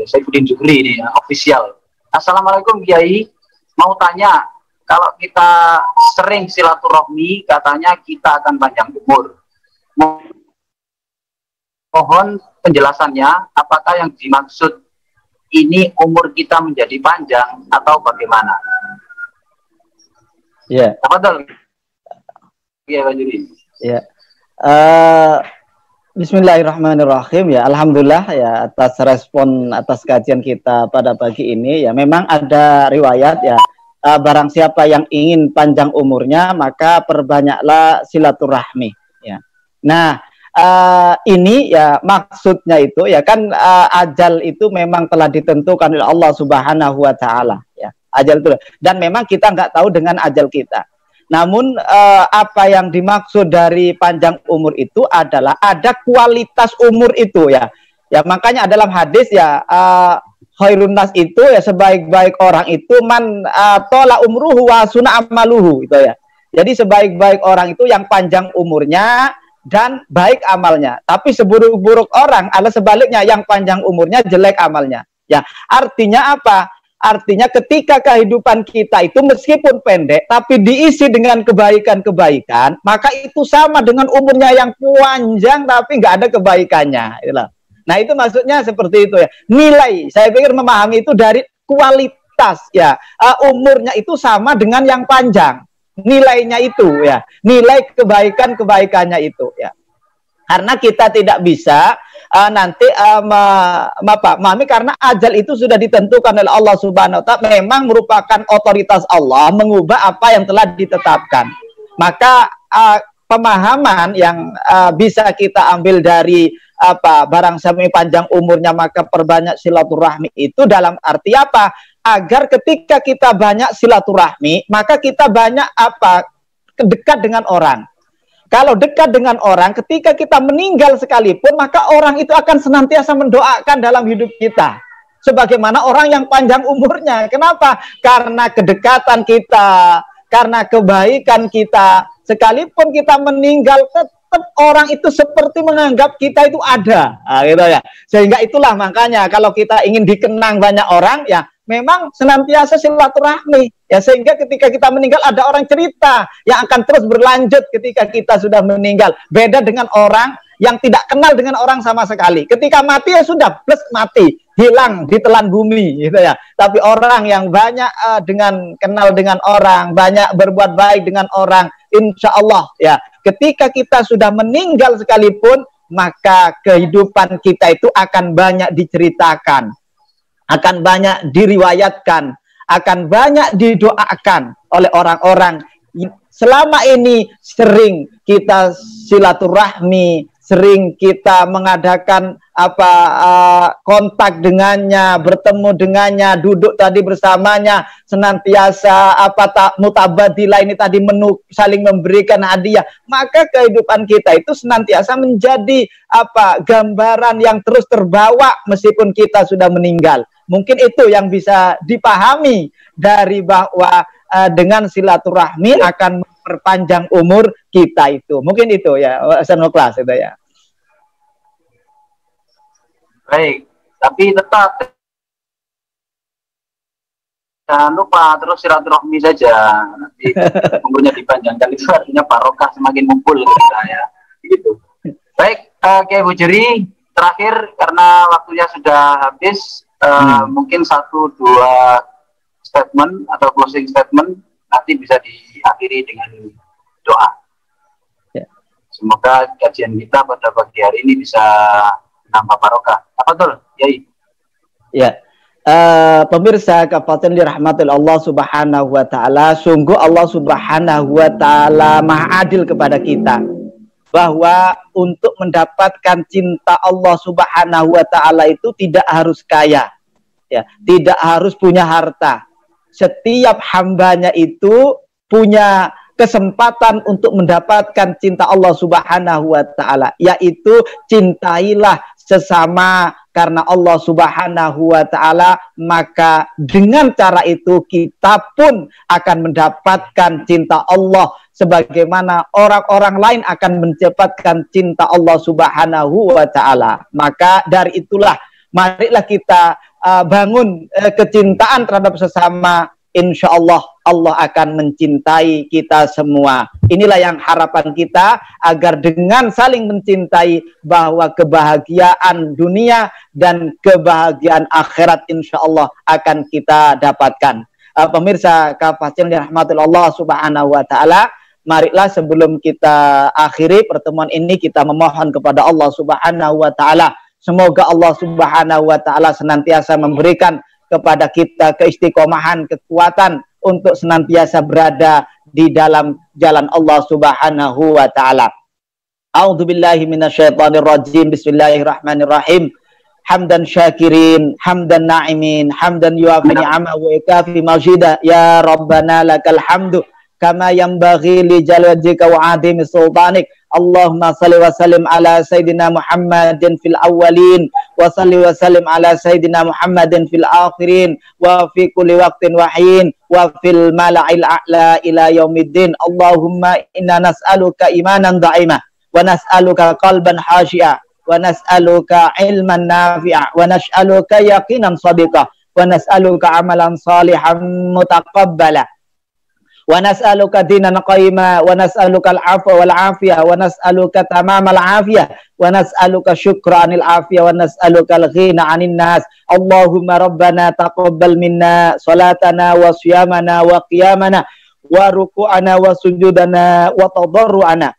Saifuddin Jukri ini, official. Assalamualaikum Kiai, mau tanya, kalau kita sering silaturahmi katanya kita akan panjang umur. Mohon penjelasannya, apakah yang dimaksud ini umur kita menjadi panjang atau bagaimana? Ya. Apa tuh? Iya, Pak Juri. Ya. Bismillahirrahmanirrahim, ya. Alhamdulillah ya atas respon atas kajian kita pada pagi ini. Ya, memang ada riwayat ya, barang siapa yang ingin panjang umurnya maka perbanyaklah silaturahmi, ya. Nah, ini ya maksudnya itu ya kan, ajal itu memang telah ditentukan oleh Allah Subhanahu wa taala, ya. Ajal itu, dan memang kita nggak tahu dengan ajal kita. Namun apa yang dimaksud dari panjang umur itu adalah ada kualitas umur itu, ya. Ya makanya dalam hadis ya, khairun nas itu ya, sebaik-baik orang itu man tola umruhu wa suna amaluhu, itu ya. Jadi sebaik-baik orang itu yang panjang umurnya dan baik amalnya. Tapi seburuk-buruk orang adalah sebaliknya, yang panjang umurnya jelek amalnya. Ya, artinya apa? Artinya ketika kehidupan kita itu meskipun pendek, tapi diisi dengan kebaikan-kebaikan, maka itu sama dengan umurnya yang panjang, tapi nggak ada kebaikannya. Itulah. Nah itu maksudnya seperti itu ya. Nilai, saya pikir memahami itu dari kualitas ya. Umurnya itu sama dengan yang panjang. Nilainya itu ya. Nilai kebaikan-kebaikannya itu ya. Karena kita tidak bisa nanti memahami, karena ajal itu sudah ditentukan oleh Allah Subhanahu wa taala, memang merupakan otoritas Allah mengubah apa yang telah ditetapkan. Maka pemahaman yang bisa kita ambil dari barang siapa panjang umurnya maka perbanyak silaturahmi itu dalam arti apa? Agar ketika kita banyak silaturahmi maka kita banyak dekat dengan orang. Kalau dekat dengan orang, ketika kita meninggal sekalipun, maka orang itu akan senantiasa mendoakan dalam hidup kita. Sebagaimana orang yang panjang umurnya. Kenapa? Karena kedekatan kita, karena kebaikan kita. Sekalipun kita meninggal, tetap orang itu seperti menganggap kita itu ada. Nah, gitu ya. Sehingga itulah makanya kalau kita ingin dikenang banyak orang, ya memang senantiasa silaturahmi, ya, sehingga ketika kita meninggal ada orang cerita yang akan terus berlanjut ketika kita sudah meninggal. Beda dengan orang yang tidak kenal dengan orang sama sekali. Ketika mati ya sudah, plus mati, hilang ditelan bumi, gitu ya. Tapi orang yang banyak kenal dengan orang, banyak berbuat baik dengan orang, insya Allah ya, ketika kita sudah meninggal sekalipun, maka kehidupan kita itu akan banyak diceritakan, akan banyak diriwayatkan, akan banyak didoakan oleh orang-orang. Selama ini sering kita silaturahmi, sering kita mengadakan kontak dengannya, bertemu dengannya, duduk tadi bersamanya, senantiasa mutabadilah ini tadi, saling memberikan hadiah, maka kehidupan kita itu senantiasa menjadi gambaran yang terus terbawa meskipun kita sudah meninggal. Mungkin itu yang bisa dipahami dari bahwa dengan silaturahmi akan memperpanjang umur kita itu. Mungkin itu ya, Hasanul Kelas itu ya. Baik, tapi tetap jangan lupa terus silaturahmi saja. Nanti umurnya dipanjangkan, itu artinya barokah semakin ngumpul kita ya. Gitu. Baik, Kiai Bujuri, terakhir karena waktunya sudah habis, mungkin 1-2 statement atau closing statement nanti bisa diakhiri dengan doa. Ya. Semoga kajian kita pada pagi hari ini bisa nambah barokah. Apa betul, Yai? Ya. Pemirsa kafatin dirahmatil Allah Subhanahu wa taala, sungguh Allah Subhanahu wa taala Maha adil kepada kita. bahwa untuk mendapatkan cinta Allah Subhanahu wa taala itu tidak harus kaya, ya, tidak harus punya harta. Setiap hambanya itu punya kesempatan untuk mendapatkan cinta Allah Subhanahu wa taala, yaitu cintailah sesama karena Allah Subhanahu wa taala, maka dengan cara itu kita pun akan mendapatkan cinta Allah sebagaimana orang-orang lain akan mendapatkan cinta Allah Subhanahu wa taala. Maka dari itulah marilah kita bangun kecintaan terhadap sesama. Insya Allah Allah akan mencintai kita semua. Inilah yang harapan kita, agar dengan saling mencintai bahwa kebahagiaan dunia dan kebahagiaan akhirat insya Allah akan kita dapatkan. Pemirsa Kafah yang dirahmati Allah Subhanahu wa taala, marilah sebelum kita akhiri pertemuan ini kita memohon kepada Allah Subhanahu wa taala, semoga Allah Subhanahu wa taala senantiasa memberikan kepada kita keistiqomahan, kekuatan untuk senantiasa berada di dalam jalan Allah Subhanahu wa taala. A'udzubillahi minasyaitonir rajim. Bismillahirrahmanirrahim. Hamdan syakirin, hamdan na'imin, hamdan yuafi ni'ama wa ikafi majida. Ya Rabbana lakal hamdu kama yanbaghi li jalali wajhika wa 'azimi sultanik. Allahumma salli wa sallim ala Sayyidina Muhammadin fil awwalin wa salli wa sallim ala Sayyidina Muhammadin fil akhirin wa fi kulli waqtin wa hin wa fil mala'il a'la ila yaumiddin. Allahumma inna nas'aluka imanan da'ima wa nas'aluka qalban khashi'a wa nas'aluka ilman nafi'a wa nas'aluka yaqinan sadiqa wa nas'aluka amalan salihan mutaqabbala wa nas'aluka dinan qayyima wa nas'aluka al-'afwa wal 'afiyah wa nas'aluka tamamal 'afiyah wa nas'aluka syukranil 'afiyah wa nas'aluka al-ghina 'anil nas. Allahumma rabbana taqabbal minna salatana wa siyamana wa qiyamana wa ruku'ana wa sujudana wa tadarru'ana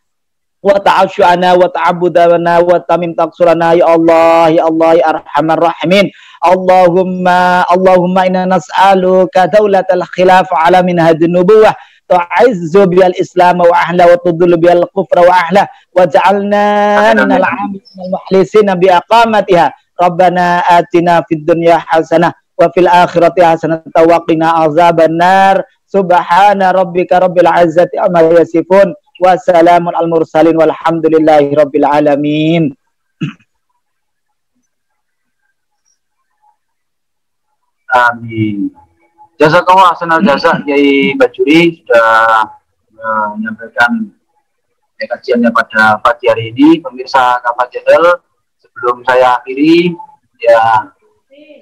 wa ta'asyu'ana wa ta'abudana wa tamim taqsurana. Ya Allah, ya Allah, ya arhamar rahimin. Allahumma inna nas'aluka daulatal khilaf ala minhajin nubuwah tu'izzu bil islam wa ahla wa tudhillu bil kufra wa ahla waj'alna minal 'amilin mukhlisina bi aqamatiha. Rabbana atina fid dunya hasanah wa fil akhirati hasanah wa qina azabannar. Subhana rabbika rabbil izzati amma yasifun wa salamun al mursalin walhamdulillahi rabbil alamin. Amin. Jazakallah hasanal jasa Kiai Bajuri sudah menyampaikan kajiannya pada pagi hari ini. Pemirsa Kafah Channel, sebelum saya akhiri, ya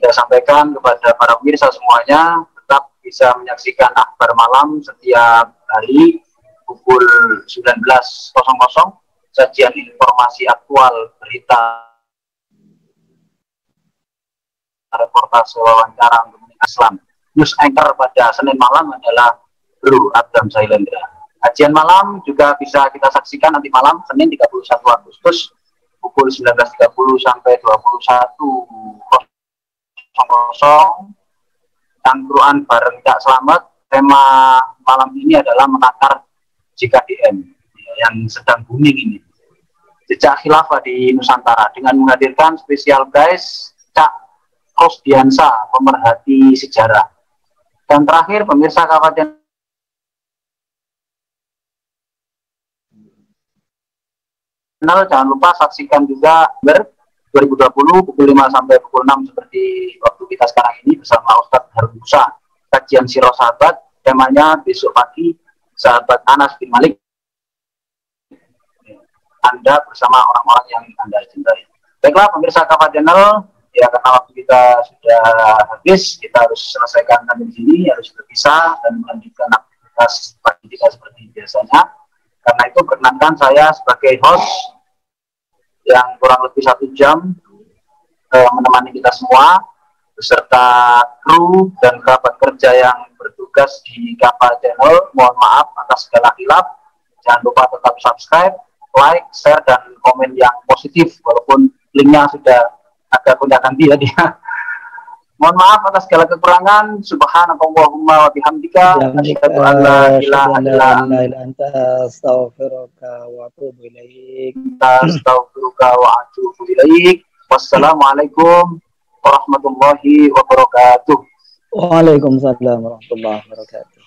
saya sampaikan kepada para pemirsa semuanya tetap bisa menyaksikan akhbar malam setiap hari pukul 19.00, sajian informasi aktual, berita, reportase, wawancara untuk Islam. News anchor pada Senin malam adalah Bro Adam Sailendra. Kajian malam juga bisa kita saksikan nanti malam Senin 31 Agustus pukul 19.30 sampai 21.00. Tangkruan bareng Cak Slamet. Tema malam ini adalah menakar JKDM yang sedang booming ini, jejak khilafah di Nusantara, dengan menghadirkan spesial guys Cak Rosdiansa, pemerhati sejarah. Dan terakhir, pemirsa Kafah Channel, jangan lupa saksikan juga 2020 pukul 5 sampai pukul 6 seperti waktu kita sekarang ini bersama Ustadz Harun Musa, kajian Sirah Sahabat. Temanya besok pagi, sahabat Anas bin Malik, Anda bersama orang-orang yang Anda cintai. Baiklah pemirsa Kafah Channel, ya karena waktu kita sudah habis, kita harus selesaikan di sini, harus berpisah dan melanjutkan aktivitas pagi kita seperti biasanya. Karena itu perkenankan saya sebagai host yang kurang lebih 1 jam menemani kita semua beserta kru dan kerabat kerja yang bertugas di Kafah Channel. Mohon maaf atas segala khilaf. Jangan lupa tetap subscribe, like, share, dan komen yang positif walaupun linknya sudah agak gonta-ganti ya dia. Mohon maaf atas segala kekurangan. Subhanakallahumma wa bihamdika asyhadu an la ilaha illa anta astaghfiruka wa atubu ilaik. Astaghfiruka wa atubu ilaik. Wassalamualaikum warahmatullahi wabarakatuh. Waalaikumsalam warahmatullahi wabarakatuh.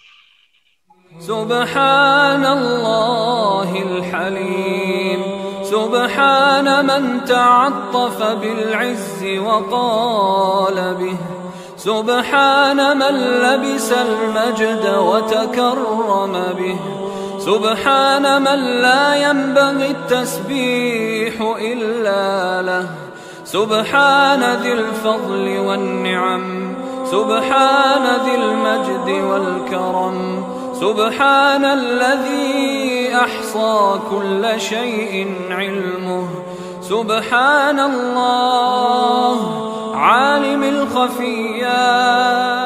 Subhanallahil halim. سبحان من تعطف بالعز وقال به سبحان من لبس المجد وتكرم به سبحان من لا ينبغي التسبيح إلا له سبحان ذي الفضل والنعم سبحان ذي المجد والكرم سبحان الذي أحصى كل شيء علمه سبحان الله عالم الخفيات